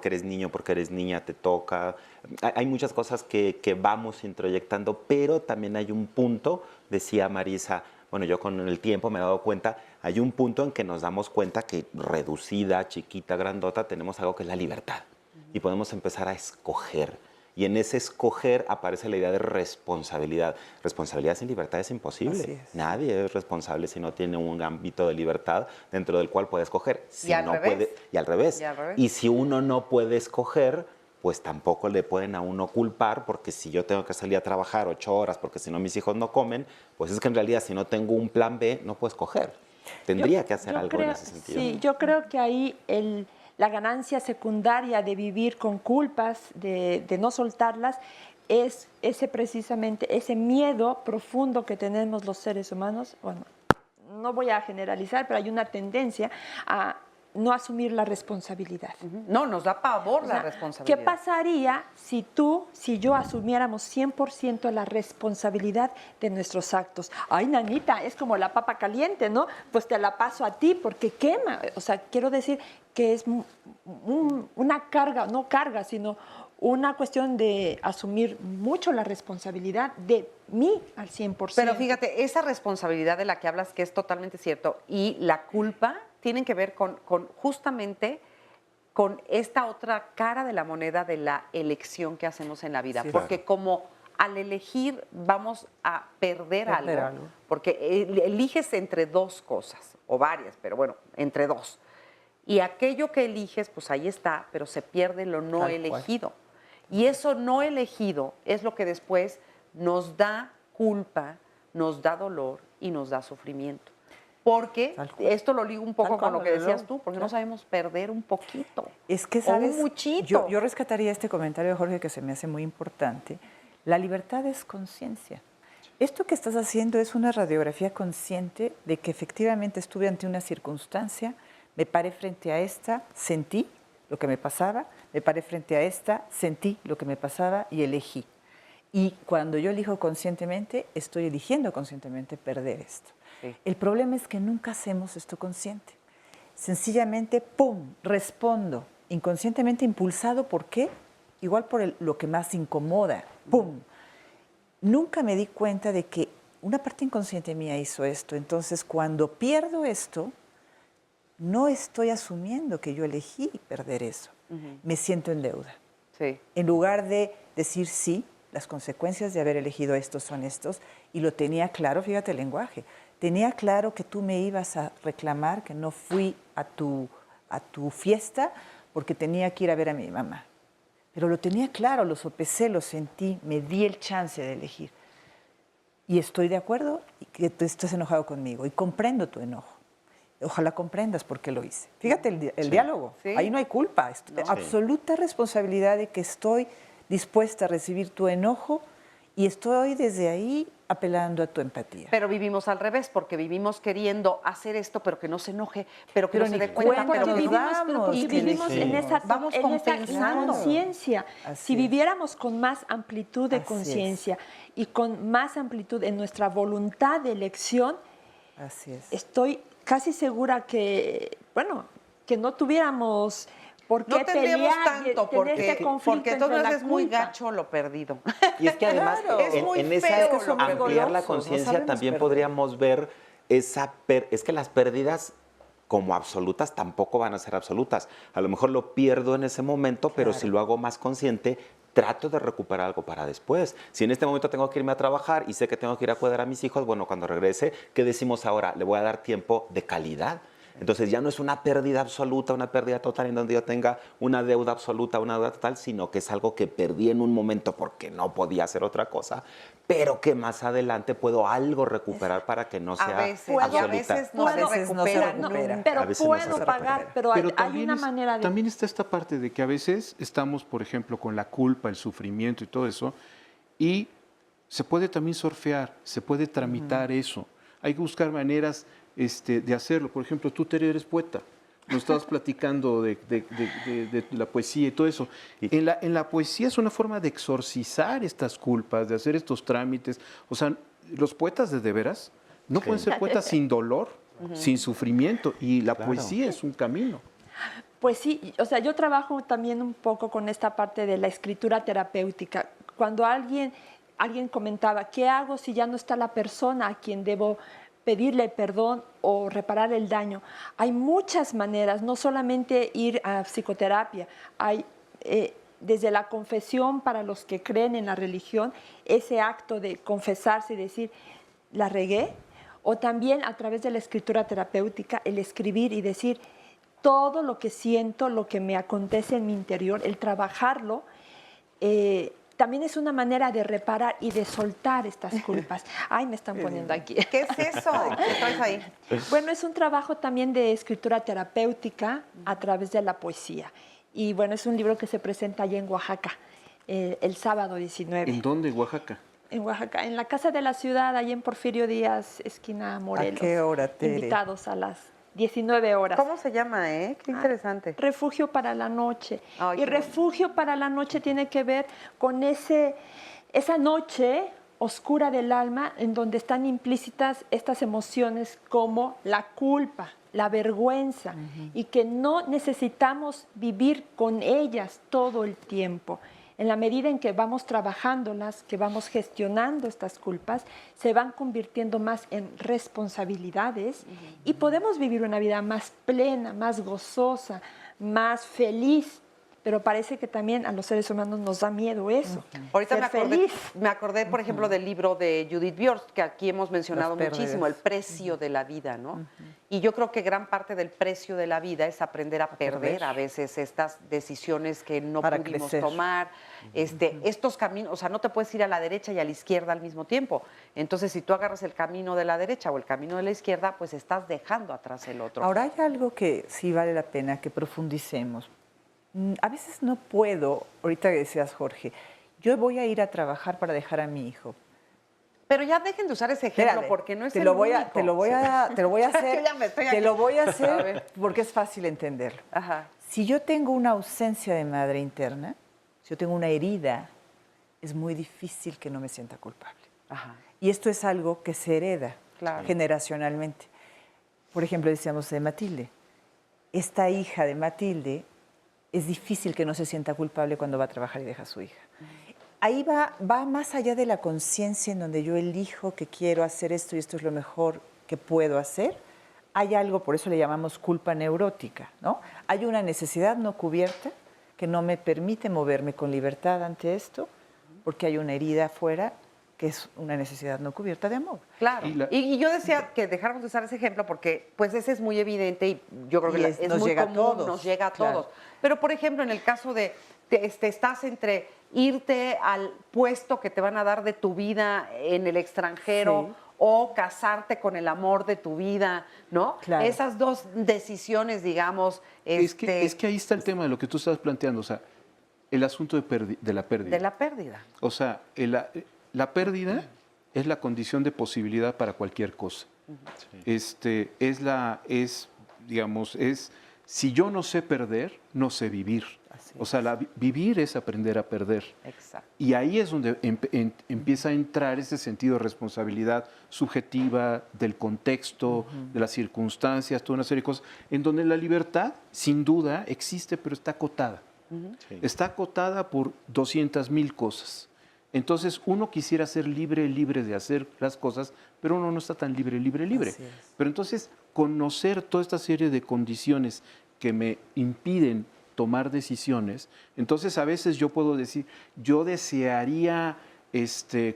eres niño, porque eres niña, te toca. Hay muchas cosas que vamos introyectando, pero también hay un punto, decía Marisa, bueno, yo con el tiempo me he dado cuenta, hay un punto en que nos damos cuenta que reducida, chiquita, grandota, tenemos algo que es la libertad. Y podemos empezar a escoger. Y en ese escoger aparece la idea de responsabilidad. Responsabilidad sin libertad es imposible. Nadie es responsable si no tiene un ámbito de libertad dentro del cual puede escoger. Si no puede, y al revés. Y si uno no puede escoger, pues tampoco le pueden a uno culpar, porque si yo tengo que salir a trabajar 8 horas porque si no mis hijos no comen, pues es que en realidad si no tengo un plan B, no puedo escoger. Tendría que hacer algo en ese sentido. Sí, yo creo que ahí la ganancia secundaria de vivir con culpas, de no soltarlas, es precisamente ese miedo profundo que tenemos los seres humanos. Bueno, no voy a generalizar, pero hay una tendencia a no asumir la responsabilidad. No, nos da pavor la responsabilidad. ¿Qué pasaría si yo asumiéramos 100% la responsabilidad de nuestros actos? Ay, nanita, es como la papa caliente, ¿no? Pues te la paso a ti porque quema. O sea, quiero decir que es una carga, no carga, sino una cuestión de asumir mucho la responsabilidad de mí al 100%. Pero fíjate, esa responsabilidad de la que hablas, que es totalmente cierto, y la culpa tienen que ver justamente con esta otra cara de la moneda de la elección que hacemos en la vida. Porque como al elegir vamos a perder algo, porque eliges entre 2 cosas, o varias, pero bueno, entre 2. Y aquello que eliges, pues ahí está, pero se pierde lo no elegido. Y eso no elegido es lo que después nos da culpa, nos da dolor y nos da sufrimiento. Porque esto lo ligo un poco con lo que decías tú, porque no sabemos perder un poquito. Es que, o ¿sabes? un muchito. Yo rescataría este comentario de Jorge que se me hace muy importante. La libertad es conciencia. Esto que estás haciendo es una radiografía consciente de que efectivamente estuve ante una circunstancia, me paré frente a esta, sentí lo que me pasaba, me paré frente a esta, sentí lo que me pasaba y elegí. Y cuando yo elijo conscientemente, estoy eligiendo conscientemente perder esto. Sí. El problema es que nunca hacemos esto consciente. Sencillamente, ¡pum!, respondo inconscientemente impulsado. ¿Por qué? Igual por lo que más incomoda. ¡Pum! Nunca me di cuenta de que una parte inconsciente mía hizo esto. Entonces, cuando pierdo esto, no estoy asumiendo que yo elegí perder eso. Me siento en deuda. Sí. En lugar de decir sí, las consecuencias de haber elegido estos son estos, y lo tenía claro, fíjate el lenguaje, tenía claro que tú me ibas a reclamar que no fui a tu fiesta porque tenía que ir a ver a mi mamá. Pero lo tenía claro, lo sopesé, lo sentí, me di el chance de elegir. Y estoy de acuerdo y que tú estás enojado conmigo y comprendo tu enojo. Ojalá comprendas por qué lo hice. Fíjate el diálogo, ¿sí? Ahí no hay culpa, absoluta responsabilidad de que estoy dispuesta a recibir tu enojo y estoy desde ahí apelando a tu empatía. Pero vivimos al revés, porque vivimos queriendo hacer esto, pero que no se enoje, pero que no se dé cuenta, pero que vivimos en esa conciencia. Si viviéramos con más amplitud de conciencia y con más amplitud en nuestra voluntad de elección, estoy casi segura que, bueno, que no tuviéramos por qué tendríamos pelear tanto, porque entonces es muy gacho lo perdido. Y es que además, en esa ampliar la conciencia también podríamos ver es que las pérdidas como absolutas tampoco van a ser absolutas. A lo mejor lo pierdo en ese momento, pero si lo hago más consciente, trato de recuperar algo para después. Si en este momento tengo que irme a trabajar y sé que tengo que ir a cuidar a mis hijos, bueno, cuando regrese, ¿qué decimos ahora? Le voy a dar tiempo de calidad. Entonces ya no es una pérdida absoluta, una pérdida total en donde yo tenga una deuda absoluta, una deuda total, sino que es algo que perdí en un momento porque no podía hacer otra cosa, pero que más adelante puedo algo recuperar para que no sea absoluta. A veces no se recupera, pero puedo pagar, pero hay una manera de... También está esta parte de que a veces estamos, por ejemplo, con la culpa, el sufrimiento y todo eso, y se puede también surfear, se puede tramitar eso. Hay que buscar maneras de hacerlo. Por ejemplo, tú, Tere, eres poeta. Nos estabas platicando de la poesía y todo eso. En la poesía es una forma de exorcizar estas culpas, de hacer estos trámites. O sea, los poetas de veras no pueden ser poetas sin dolor, sin sufrimiento. Y la poesía es un camino. Pues sí, o sea, yo trabajo también un poco con esta parte de la escritura terapéutica. Cuando alguien comentaba, ¿qué hago si ya no está la persona a quien debo pedirle perdón o reparar el daño? Hay muchas maneras, no solamente ir a psicoterapia, hay desde la confesión para los que creen en la religión, ese acto de confesarse y decir, la regué, o también a través de la escritura terapéutica, el escribir y decir todo lo que siento, lo que me acontece en mi interior, el trabajarlo, también es una manera de reparar y de soltar estas culpas. Ay, me están poniendo aquí. ¿Qué es eso? ¿Qué traes ahí? Bueno, es un trabajo también de escritura terapéutica a través de la poesía. Y bueno, es un libro que se presenta allá en Oaxaca, el sábado 19. ¿En dónde, Oaxaca? En Oaxaca, en la Casa de la Ciudad, allá en Porfirio Díaz, esquina Morelos. ¿A qué hora, Tere? Invitados a las 19 horas. ¿Cómo se llama, Qué interesante. Refugio para la noche. Ay, y refugio para la noche tiene que ver con esa noche oscura del alma en donde están implícitas estas emociones como la culpa, la vergüenza, y que no necesitamos vivir con ellas todo el tiempo. En la medida en que vamos trabajándolas, que vamos gestionando estas culpas, se van convirtiendo más en responsabilidades y podemos vivir una vida más plena, más gozosa, más feliz, pero parece que también a los seres humanos nos da miedo eso. Ahorita ser me acordé, por ejemplo, del libro de Judith Björk, que aquí hemos mencionado Las muchísimo, El precio de la vida, ¿no? Y yo creo que gran parte del precio de la vida es aprender a perder a veces estas decisiones que no Para pudimos crecer. tomar, estos caminos, o sea, no te puedes ir a la derecha y a la izquierda al mismo tiempo. Entonces, si tú agarras el camino de la derecha o el camino de la izquierda, pues estás dejando atrás el otro. Ahora hay algo que sí vale la pena que profundicemos. A veces no puedo, ahorita que decías, Jorge, yo voy a ir a trabajar para dejar a mi hijo. Pero ya dejen de usar ese ejemplo, Espérame, porque no es te el lo voy único. te lo voy a hacer, Yo ya te lo voy a A hacer ver. porque es fácil entenderlo. Ajá. Si yo tengo una ausencia de madre interna, si yo tengo una herida, es muy difícil que no me sienta culpable. Ajá. Y esto es algo que se hereda Claro. generacionalmente. Por ejemplo, decíamos de Matilde. Esta hija de Matilde es difícil que no se sienta culpable cuando va a trabajar y deja a su hija. Ahí va más allá de la conciencia en donde yo elijo que quiero hacer esto y esto es lo mejor que puedo hacer. Hay algo, por eso le llamamos culpa neurótica, ¿no? Hay una necesidad no cubierta que no me permite moverme con libertad ante esto, porque hay una herida afuera que es una necesidad no cubierta de amor. Claro. Y yo decía que dejáramos de usar ese ejemplo porque pues ese es muy evidente y yo creo que es nos muy llega a común, todos, nos llega a claro. todos. Pero por ejemplo, en el caso de estás entre irte al puesto que te van a dar de tu vida en el extranjero Sí. o casarte con el amor de tu vida, ¿no? Claro. Esas dos decisiones, digamos, Es que ahí está el tema de lo que tú estás planteando, o sea, el asunto de la pérdida. de la pérdida. O sea, la pérdida es la condición de posibilidad para cualquier cosa. Si yo no sé perder, no sé vivir. O sea, vivir es aprender a perder. Exacto. Y ahí es donde empieza a entrar ese sentido de responsabilidad subjetiva, del contexto, de las circunstancias, toda una serie de cosas, en donde la libertad, sin duda, existe, pero está acotada. Está acotada por 200,000 cosas. Entonces, uno quisiera ser libre de hacer las cosas, pero uno no está tan libre. Así es. Pero entonces, conocer toda esta serie de condiciones que me impiden tomar decisiones, entonces a veces yo puedo decir, yo desearía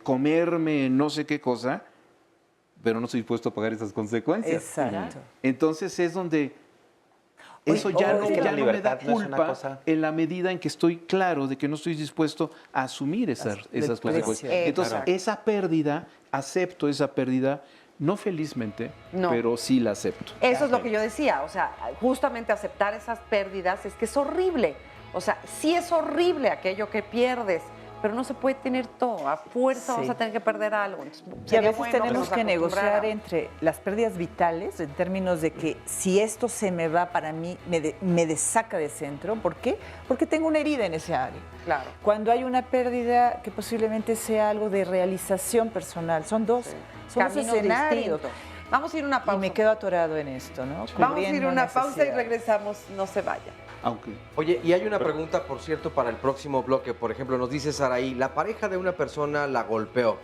comerme no sé qué cosa, pero no estoy dispuesto a pagar esas consecuencias. Exacto. Entonces es donde Oye, eso ya es que la no me da libertad no es una culpa cosa. en la medida en que estoy claro de que no estoy dispuesto a asumir esas consecuencias. Entonces, Exacto. esa pérdida, acepto esa pérdida, no felizmente, No. pero sí la acepto. Eso es lo que yo decía, o sea, justamente aceptar esas pérdidas es que es horrible. O sea, sí es horrible aquello que pierdes, pero no se puede tener todo. A fuerza Sí. vamos a tener que perder algo. Entonces, Y a sería veces bueno tenemos nos que negociar acostumbráramos. entre las pérdidas vitales, en términos de que si esto se me va para mí, me desaca de centro. ¿Por qué? Porque tengo una herida en ese área. Claro. Cuando hay una pérdida que posiblemente sea algo de realización personal, son dos Caminos escenarios. distintos. Vamos a ir a una pausa. Y me quedo atorado en esto, ¿no? Vamos a ir Cubriendo a una pausa y necesidades. regresamos. No se vayan. Oye, y hay una pregunta, por cierto, para el próximo bloque. Por ejemplo, nos dice Saraí, la pareja de una persona la golpeó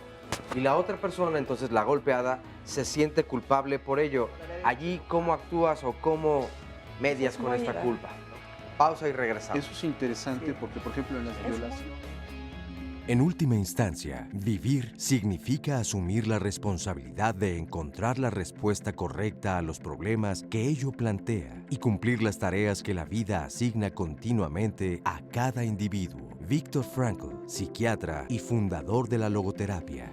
y la otra persona, entonces la golpeada, se siente culpable por ello. Allí, ¿cómo actúas o cómo medias con esta culpa? Pausa y regresamos. Eso es interesante porque, por ejemplo, en las violaciones... En última instancia, vivir significa asumir la responsabilidad de encontrar la respuesta correcta a los problemas que ello plantea y cumplir las tareas que la vida asigna continuamente a cada individuo. Viktor Frankl, psiquiatra y fundador de la logoterapia.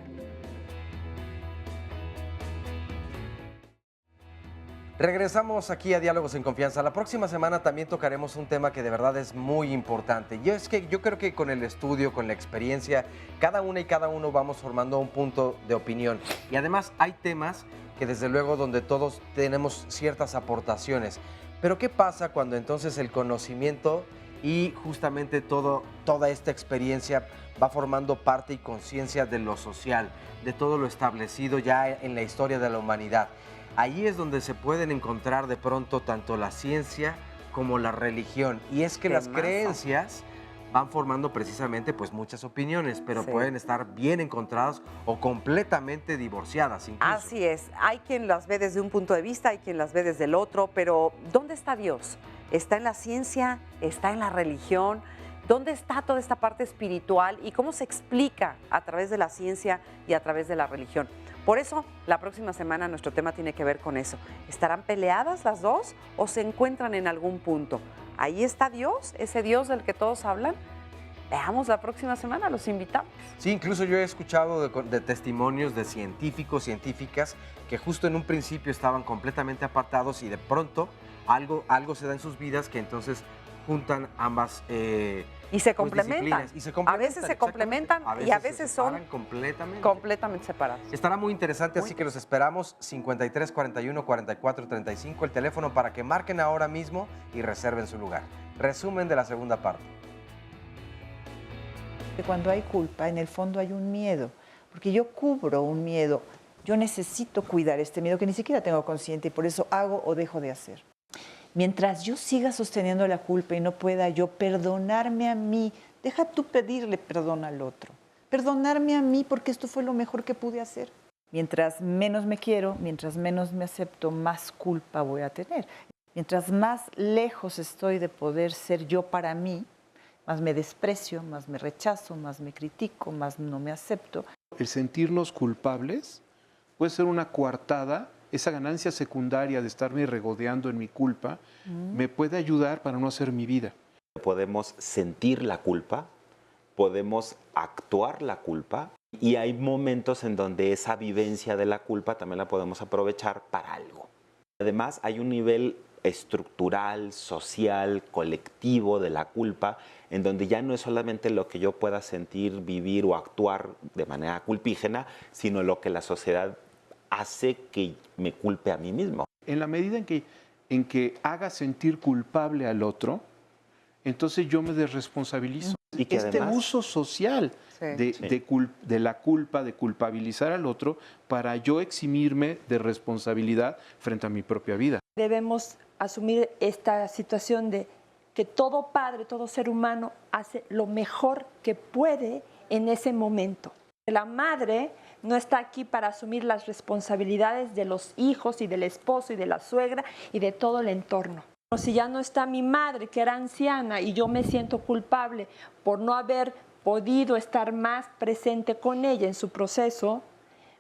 Regresamos aquí a Diálogos en Confianza. La próxima semana también tocaremos un tema que de verdad es muy importante. Y es que yo creo que con el estudio, con la experiencia, cada una y cada uno vamos formando un punto de opinión. Y además hay temas que desde luego donde todos tenemos ciertas aportaciones. Pero ¿qué pasa cuando entonces el conocimiento y justamente toda esta experiencia va formando parte y conciencia de lo social, de todo lo establecido ya en la historia de la humanidad? Ahí es donde se pueden encontrar de pronto tanto la ciencia como la religión. Y es que las Temazo. creencias van formando precisamente pues muchas opiniones, pero Sí. pueden estar bien encontradas o completamente divorciadas incluso. Así es. Hay quien las ve desde un punto de vista, hay quien las ve desde el otro, pero ¿dónde está Dios? ¿Está en la ciencia? ¿Está en la religión? ¿Dónde está toda esta parte espiritual y cómo se explica a través de la ciencia y a través de la religión? Por eso, la próxima semana nuestro tema tiene que ver con eso. ¿Estarán peleadas las dos o se encuentran en algún punto? Ahí está Dios, ese Dios del que todos hablan. Veamos la próxima semana, los invitamos. Sí, incluso yo he escuchado de testimonios de científicos, científicas, que justo en un principio estaban completamente apartados y de pronto algo se da en sus vidas que entonces juntan ambas y se pues, complementan. disciplinas. Y se complementan. A veces se complementan y a veces son completamente separados. Estará muy interesante, así que los esperamos 53 41 44 35, el teléfono para que marquen ahora mismo y reserven su lugar. Resumen de la segunda parte. Cuando hay culpa, en el fondo hay un miedo, porque yo cubro un miedo. Yo necesito cuidar este miedo que ni siquiera tengo consciente y por eso hago o dejo de hacer. Mientras yo siga sosteniendo la culpa y no pueda yo perdonarme a mí, deja tú pedirle perdón al otro. Perdonarme a mí porque esto fue lo mejor que pude hacer. Mientras menos me quiero, mientras menos me acepto, más culpa voy a tener. Mientras más lejos estoy de poder ser yo para mí, más me desprecio, más me rechazo, más me critico, más no me acepto. El sentirnos culpables puede ser una coartada, esa ganancia secundaria de estarme regodeando en mi culpa, me puede ayudar para no hacer mi vida. Podemos sentir la culpa, podemos actuar la culpa y hay momentos en donde esa vivencia de la culpa también la podemos aprovechar para algo. Además, hay un nivel estructural, social, colectivo de la culpa, en donde ya no es solamente lo que yo pueda sentir, vivir o actuar de manera culpígena, sino lo que la sociedad hace que me culpe a mí mismo. En la medida en que haga sentir culpable al otro, entonces yo me desresponsabilizo. Y que este además, uso social de la culpa, de culpabilizar al otro, para yo eximirme de responsabilidad frente a mi propia vida. Debemos asumir esta situación de que todo padre, todo ser humano hace lo mejor que puede en ese momento. La madre no está aquí para asumir las responsabilidades de los hijos y del esposo y de la suegra y de todo el entorno. Si ya no está mi madre, que era anciana, y yo me siento culpable por no haber podido estar más presente con ella en su proceso,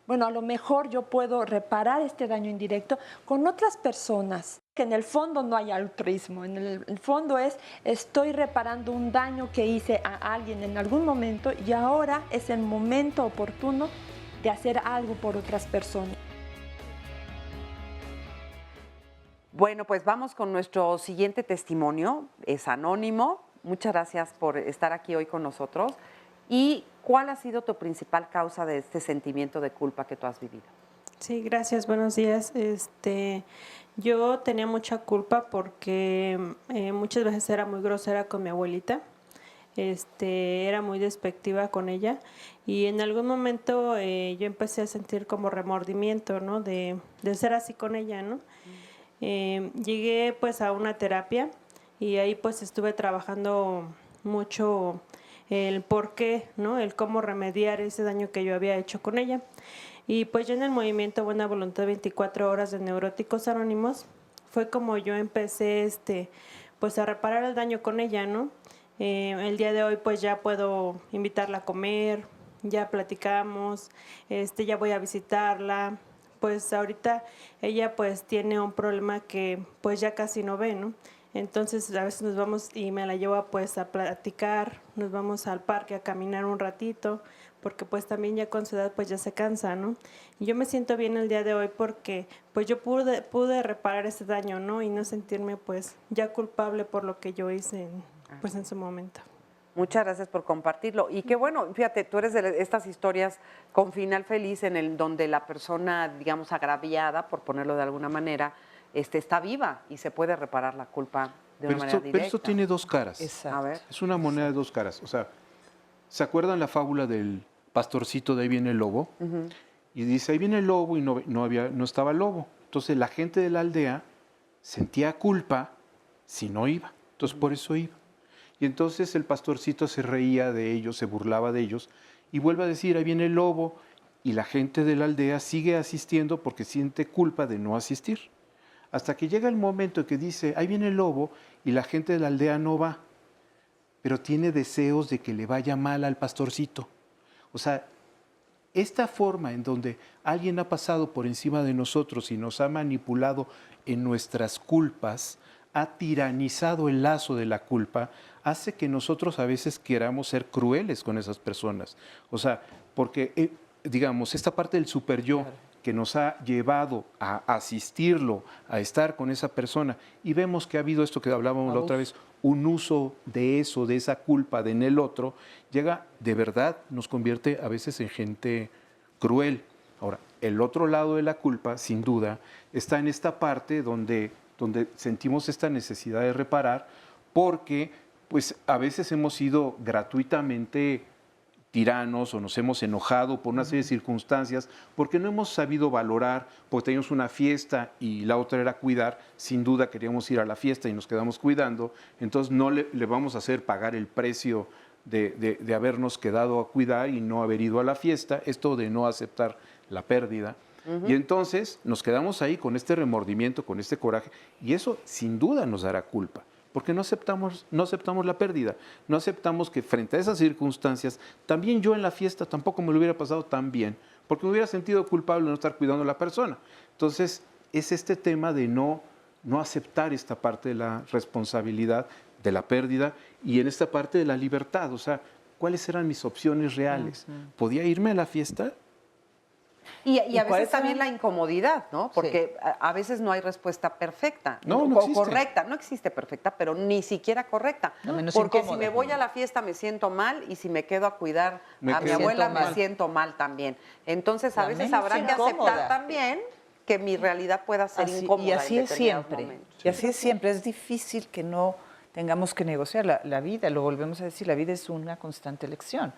bueno, a lo mejor yo puedo reparar este daño indirecto con otras personas. Que en el fondo no hay altruismo, en el fondo estoy reparando un daño que hice a alguien en algún momento y ahora es el momento oportuno de hacer algo por otras personas. Bueno, pues vamos con nuestro siguiente testimonio. Es anónimo. Muchas gracias por estar aquí hoy con nosotros. ¿Y cuál ha sido tu principal causa de este sentimiento de culpa que tú has vivido? Sí, gracias. Buenos días. Yo tenía mucha culpa porque muchas veces era muy grosera con mi abuelita. Era muy despectiva con ella y en algún momento yo empecé a sentir como remordimiento, ¿no? De ser así con ella, ¿no? Llegué pues a una terapia y ahí pues estuve trabajando mucho el por qué, ¿no? El cómo remediar ese daño que yo había hecho con ella. Y pues yo en el movimiento Buena Voluntad 24 Horas de Neuróticos Anónimos fue como yo empecé pues a reparar el daño con ella, ¿no? El día de hoy pues ya puedo invitarla a comer, ya platicamos, ya voy a visitarla. Pues ahorita ella pues tiene un problema que pues ya casi no ve, ¿no? Entonces a veces nos vamos y me la llevo pues a platicar, nos vamos al parque a caminar un ratito, porque pues también ya con su edad pues ya se cansa, ¿no? Y yo me siento bien el día de hoy porque pues yo pude reparar ese daño, ¿no? Y no sentirme pues ya culpable por lo que yo hice en su momento. Muchas gracias por compartirlo. Y qué bueno, fíjate, tú eres de estas historias con final feliz donde la persona, digamos, agraviada, por ponerlo de alguna manera, está viva y se puede reparar la culpa de una manera directa. Pero esto tiene dos caras. Exacto. A ver. Es una moneda de dos caras. O sea, ¿se acuerdan la fábula del pastorcito de ahí viene el lobo? Y dice, ahí viene el lobo y no estaba el lobo. Entonces la gente de la aldea sentía culpa si no iba. Entonces por eso iba. Y entonces el pastorcito se reía de ellos, se burlaba de ellos y vuelve a decir, ahí viene el lobo. Y la gente de la aldea sigue asistiendo porque siente culpa de no asistir. Hasta que llega el momento en que dice, ahí viene el lobo, y la gente de la aldea no va, pero tiene deseos de que le vaya mal al pastorcito. O sea, esta forma en donde alguien ha pasado por encima de nosotros y nos ha manipulado en nuestras culpas, ha tiranizado el lazo de la culpa, hace que nosotros a veces queramos ser crueles con esas personas. O sea, porque, digamos, esta parte del super yo que nos ha llevado a asistirlo, a estar con esa persona, y vemos que ha habido esto que hablábamos la otra vez, un uso de eso, de esa culpa en el otro, llega, de verdad, nos convierte a veces en gente cruel. Ahora, el otro lado de la culpa, sin duda, está en esta parte donde sentimos esta necesidad de reparar, porque pues a veces hemos sido gratuitamente tiranos o nos hemos enojado por una serie de circunstancias, porque no hemos sabido valorar, porque teníamos una fiesta y la otra era cuidar, sin duda queríamos ir a la fiesta y nos quedamos cuidando, entonces no le vamos a hacer pagar el precio de habernos quedado a cuidar y no haber ido a la fiesta, esto de no aceptar la pérdida. Y entonces nos quedamos ahí con este remordimiento, con este coraje, y eso sin duda nos dará culpa, porque no aceptamos la pérdida, no aceptamos que frente a esas circunstancias, también yo en la fiesta tampoco me lo hubiera pasado tan bien, porque me hubiera sentido culpable de no estar cuidando a la persona. Entonces, es este tema de no aceptar esta parte de la responsabilidad, de la pérdida, y en esta parte de la libertad, o sea, ¿cuáles eran mis opciones reales? ¿Podía irme a la fiesta? Y a veces también la incomodidad, ¿no? Porque a veces no hay respuesta perfecta no o existe. Correcta. No existe perfecta, pero ni siquiera correcta. Porque si me voy a la fiesta me siento mal y si me quedo a cuidar a mi abuela me siento mal también. Entonces a veces habrá que aceptar también que mi realidad pueda ser incómoda. Y así es siempre. Y así es siempre. Es difícil que no tengamos que negociar la vida, lo volvemos a decir, la vida es una constante elección.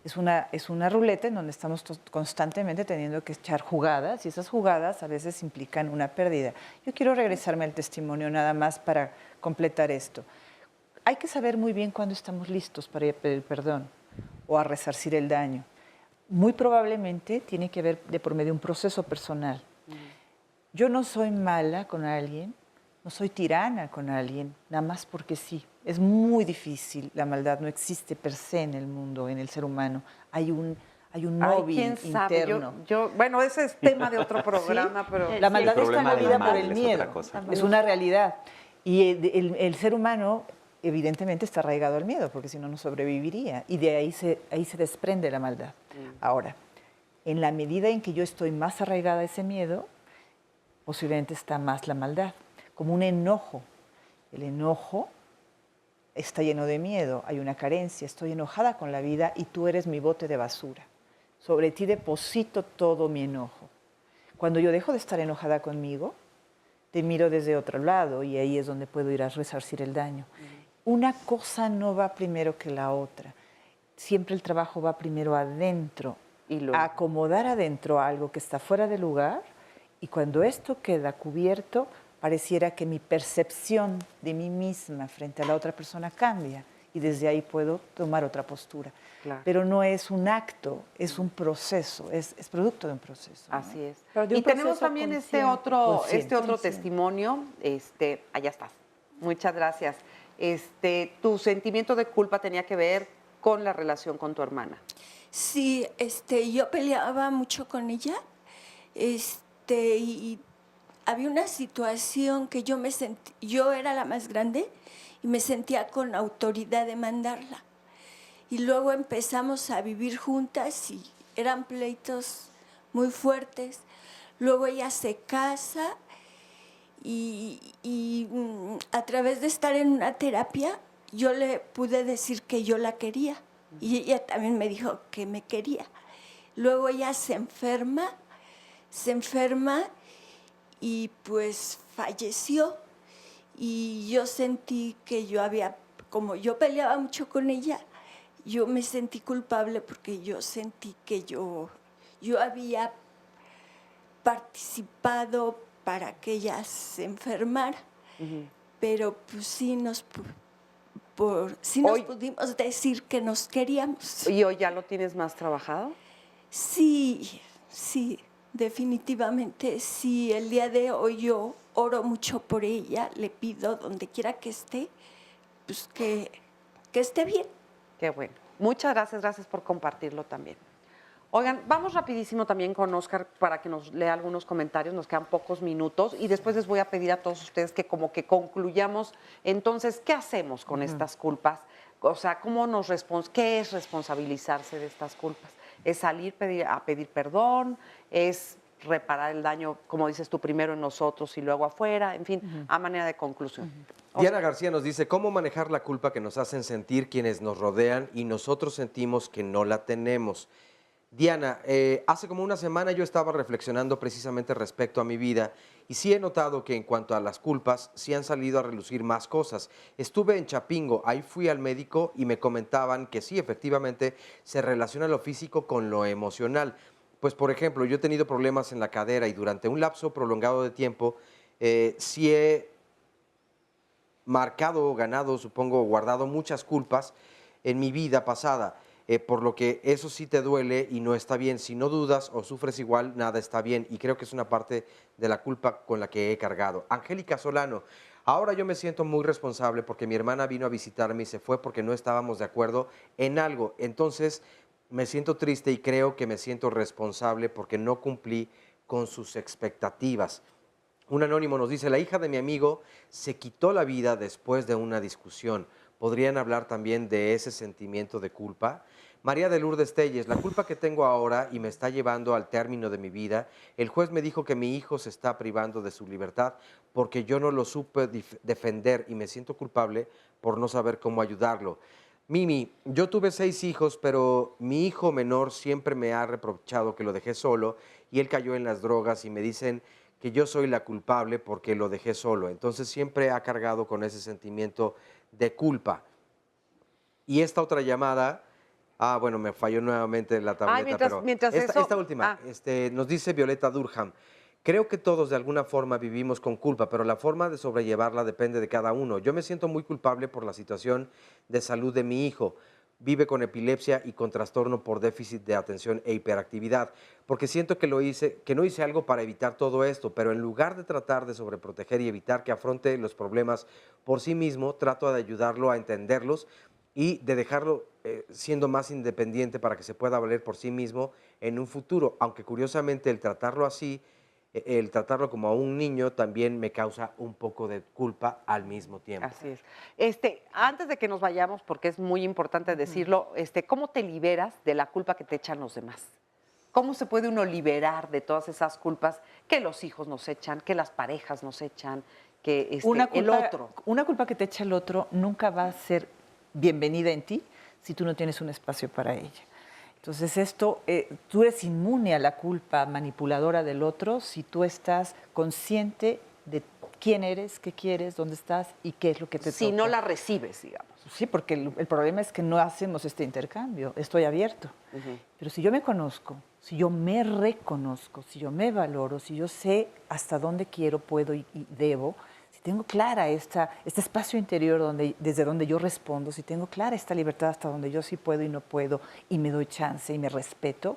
Es una ruleta en donde estamos constantemente teniendo que echar jugadas y esas jugadas a veces implican una pérdida. Yo quiero regresarme al testimonio nada más para completar esto. Hay que saber muy bien cuándo estamos listos para pedir perdón o a resarcir el daño. Muy probablemente tiene que ver de por medio de un proceso personal. Yo no soy mala con alguien, no soy tirana con alguien, nada más porque sí. Es muy difícil, la maldad no existe per se en el mundo, en el ser humano. Hay un móvil interno. Bueno, ese es tema de otro programa, ¿sí? Pero... La maldad está movida por el miedo, es una realidad. Y el ser humano evidentemente está arraigado al miedo, porque si no, no sobreviviría. Y de ahí se desprende la maldad. Ahora, en la medida en que yo estoy más arraigada a ese miedo, posiblemente está más la maldad. Como un enojo. El enojo está lleno de miedo, hay una carencia, estoy enojada con la vida y tú eres mi bote de basura. Sobre ti deposito todo mi enojo. Cuando yo dejo de estar enojada conmigo, te miro desde otro lado y ahí es donde puedo ir a resarcir el daño. Una cosa no va primero que la otra. Siempre el trabajo va primero adentro. A acomodar adentro algo que está fuera de lugar y cuando esto queda cubierto, pareciera que mi percepción de mí misma frente a la otra persona cambia y desde ahí puedo tomar otra postura. Claro. Pero no es un acto, es un proceso, es producto de un proceso. Así es. Y tenemos también este otro testimonio. Allá estás. Muchas gracias. Tu sentimiento de culpa tenía que ver con la relación con tu hermana. Sí, yo peleaba mucho con ella, y había una situación que yo era la más grande y me sentía con autoridad de mandarla. Y luego empezamos a vivir juntas y eran pleitos muy fuertes. Luego ella se casa y a través de estar en una terapia yo le pude decir que yo la quería y ella también me dijo que me quería. Luego ella se enferma y pues falleció y yo sentí que como yo peleaba mucho con ella, yo me sentí culpable porque yo sentí que yo había participado para que ella se enfermara, pero pues sí nos pudimos decir que nos queríamos. ¿Y hoy ya lo tienes más trabajado? Sí, definitivamente sí. El día de hoy yo oro mucho por ella, le pido donde quiera que esté, pues que esté bien. Qué bueno. Muchas gracias por compartirlo también. Oigan, vamos rapidísimo también con Óscar para que nos lea algunos comentarios, nos quedan pocos minutos y después les voy a pedir a todos ustedes que como que concluyamos, entonces, ¿qué hacemos con estas culpas? O sea, ¿qué es responsabilizarse de estas culpas? ¿Es salir a pedir perdón? ¿Es reparar el daño, como dices tú, primero en nosotros y luego afuera? En fin, a manera de conclusión. Diana García nos dice, ¿cómo manejar la culpa que nos hacen sentir quienes nos rodean y nosotros sentimos que no la tenemos? Diana, hace como una semana yo estaba reflexionando precisamente respecto a mi vida y sí he notado que en cuanto a las culpas, sí han salido a relucir más cosas. Estuve en Chapingo, ahí fui al médico y me comentaban que sí, efectivamente, se relaciona lo físico con lo emocional. Pues, por ejemplo, yo he tenido problemas en la cadera y durante un lapso prolongado de tiempo sí he marcado, ganado, supongo, guardado muchas culpas en mi vida pasada. Por lo que eso sí te duele y no está bien. Si no dudas o sufres igual, nada está bien. Y creo que es una parte de la culpa con la que he cargado. Angélica Solano, ahora yo me siento muy responsable porque mi hermana vino a visitarme y se fue porque no estábamos de acuerdo en algo. Entonces me siento triste y creo que me siento responsable porque no cumplí con sus expectativas. Un anónimo nos dice, la hija de mi amigo se quitó la vida después de una discusión. ¿Podrían hablar también de ese sentimiento de culpa? María de Lourdes Telles, la culpa que tengo ahora y me está llevando al término de mi vida, el juez me dijo que mi hijo se está privando de su libertad porque yo no lo supe defender y me siento culpable por no saber cómo ayudarlo. Mimi, yo tuve 6 hijos, pero mi hijo menor siempre me ha reprochado que lo dejé solo y él cayó en las drogas y me dicen que yo soy la culpable porque lo dejé solo. Entonces siempre ha cargado con ese sentimiento de culpa. Y esta otra llamada, bueno, me falló nuevamente la tableta, mientras esta última, nos dice Violeta Durham, creo que todos de alguna forma vivimos con culpa, pero la forma de sobrellevarla depende de cada uno. Yo me siento muy culpable por la situación de salud de mi hijo. Vive con epilepsia y con trastorno por déficit de atención e hiperactividad, porque siento que no hice algo para evitar todo esto, pero en lugar de tratar de sobreproteger y evitar que afronte los problemas por sí mismo, trato de ayudarlo a entenderlos y de dejarlo siendo más independiente para que se pueda valer por sí mismo en un futuro, aunque curiosamente el tratarlo así, el tratarlo como a un niño también me causa un poco de culpa al mismo tiempo. Así es. Antes de que nos vayamos, porque es muy importante decirlo, ¿cómo te liberas de la culpa que te echan los demás? ¿Cómo se puede uno liberar de todas esas culpas que los hijos nos echan, que las parejas nos echan, que el otro? Una culpa que te echa el otro nunca va a ser bienvenida en ti si tú no tienes un espacio para ella. Entonces tú eres inmune a la culpa manipuladora del otro si tú estás consciente de quién eres, qué quieres, dónde estás y qué es lo que te toca. Si no la recibes, digamos. Sí, porque el problema es que no hacemos este intercambio, estoy abierto. Pero si yo me conozco, si yo me reconozco, si yo me valoro, si yo sé hasta dónde quiero, puedo y debo, si tengo clara este espacio interior desde donde yo respondo, si tengo clara esta libertad hasta donde yo sí puedo y no puedo, y me doy chance y me respeto,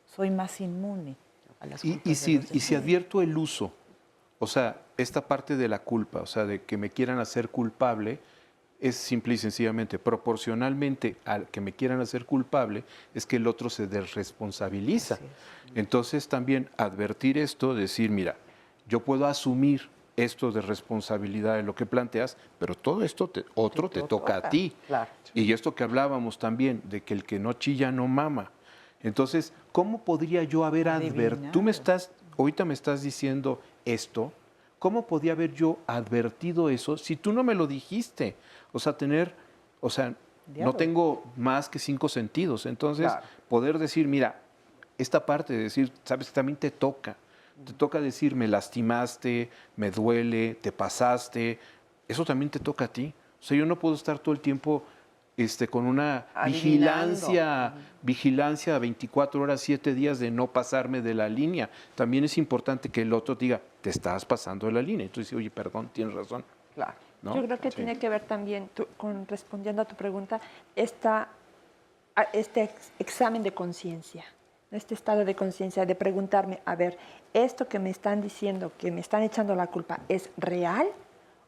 soy más inmune a las culpas. Y si advierto el uso, o sea, esta parte de la culpa, o sea, de que me quieran hacer culpable, es simple y sencillamente, proporcionalmente al que me quieran hacer culpable, es que el otro se desresponsabiliza. Entonces también advertir esto, decir, mira, yo puedo asumir esto de responsabilidad de lo que planteas, pero todo esto te toca a ti. Claro. Y esto que hablábamos también, de que el que no chilla no mama. Entonces, ¿cómo podría yo haber advertido? Ahorita me estás diciendo esto, ¿cómo podía haber yo advertido eso si tú no me lo dijiste? O sea, no tengo más que 5 sentidos. Entonces, poder decir, mira, esta parte de decir, sabes que también te toca decir, me lastimaste, me duele, te pasaste, eso también te toca a ti. O sea, yo no puedo estar todo el tiempo con una vigilancia 24 horas, 7 días de no pasarme de la línea. También es importante que el otro diga, te estás pasando de la línea. Y tú dices, oye, perdón, tienes razón. Claro. ¿No? Yo creo que tiene que ver también, respondiendo a tu pregunta, este examen de conciencia. este estado de conciencia de preguntarme, a ver, ¿esto que me están diciendo, que me están echando la culpa, es real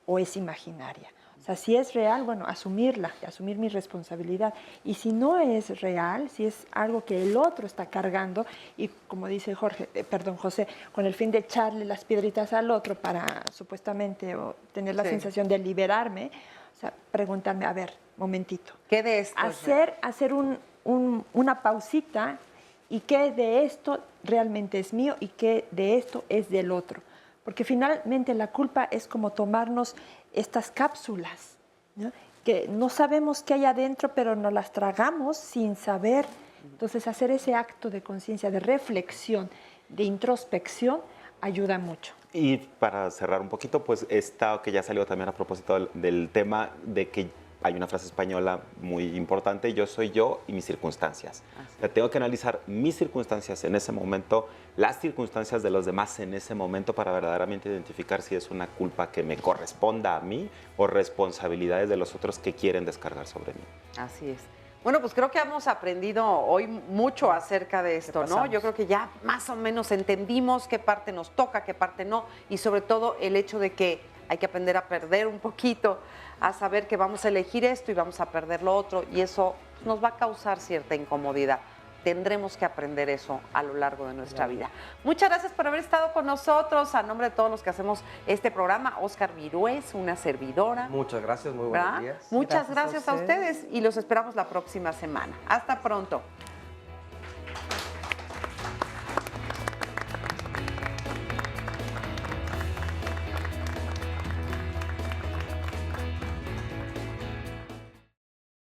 o es imaginaria? O sea, si es real, bueno, asumirla, asumir mi responsabilidad. Y si no es real, si es algo que el otro está cargando, y como dice José, con el fin de echarle las piedritas al otro para supuestamente o tener la sensación de liberarme, o sea, preguntarme, a ver, momentito. ¿Qué de esto? Hacer una pausita y qué de esto realmente es mío y qué de esto es del otro. Porque finalmente la culpa es como tomarnos estas cápsulas, ¿no? Que no sabemos qué hay adentro, pero nos las tragamos sin saber. Entonces, hacer ese acto de conciencia, de reflexión, de introspección, ayuda mucho. Y para cerrar un poquito, pues esta que ya salió también a propósito del tema de que hay una frase española muy importante, yo soy yo y mis circunstancias. Tengo que analizar mis circunstancias en ese momento, las circunstancias de los demás en ese momento para verdaderamente identificar si es una culpa que me corresponda a mí o responsabilidades de los otros que quieren descargar sobre mí. Así es. Bueno, pues creo que hemos aprendido hoy mucho acerca de esto, ¿no? Yo creo que ya más o menos entendimos qué parte nos toca, qué parte no, y sobre todo el hecho de que hay que aprender a perder un poquito, a saber que vamos a elegir esto y vamos a perder lo otro, y eso nos va a causar cierta incomodidad. Tendremos que aprender eso a lo largo de nuestra vida. Muchas gracias por haber estado con nosotros. A nombre de todos los que hacemos este programa, Óscar Virués, una servidora. Muchas gracias, muy buenos días. Muchas gracias a ustedes y los esperamos la próxima semana. Hasta pronto.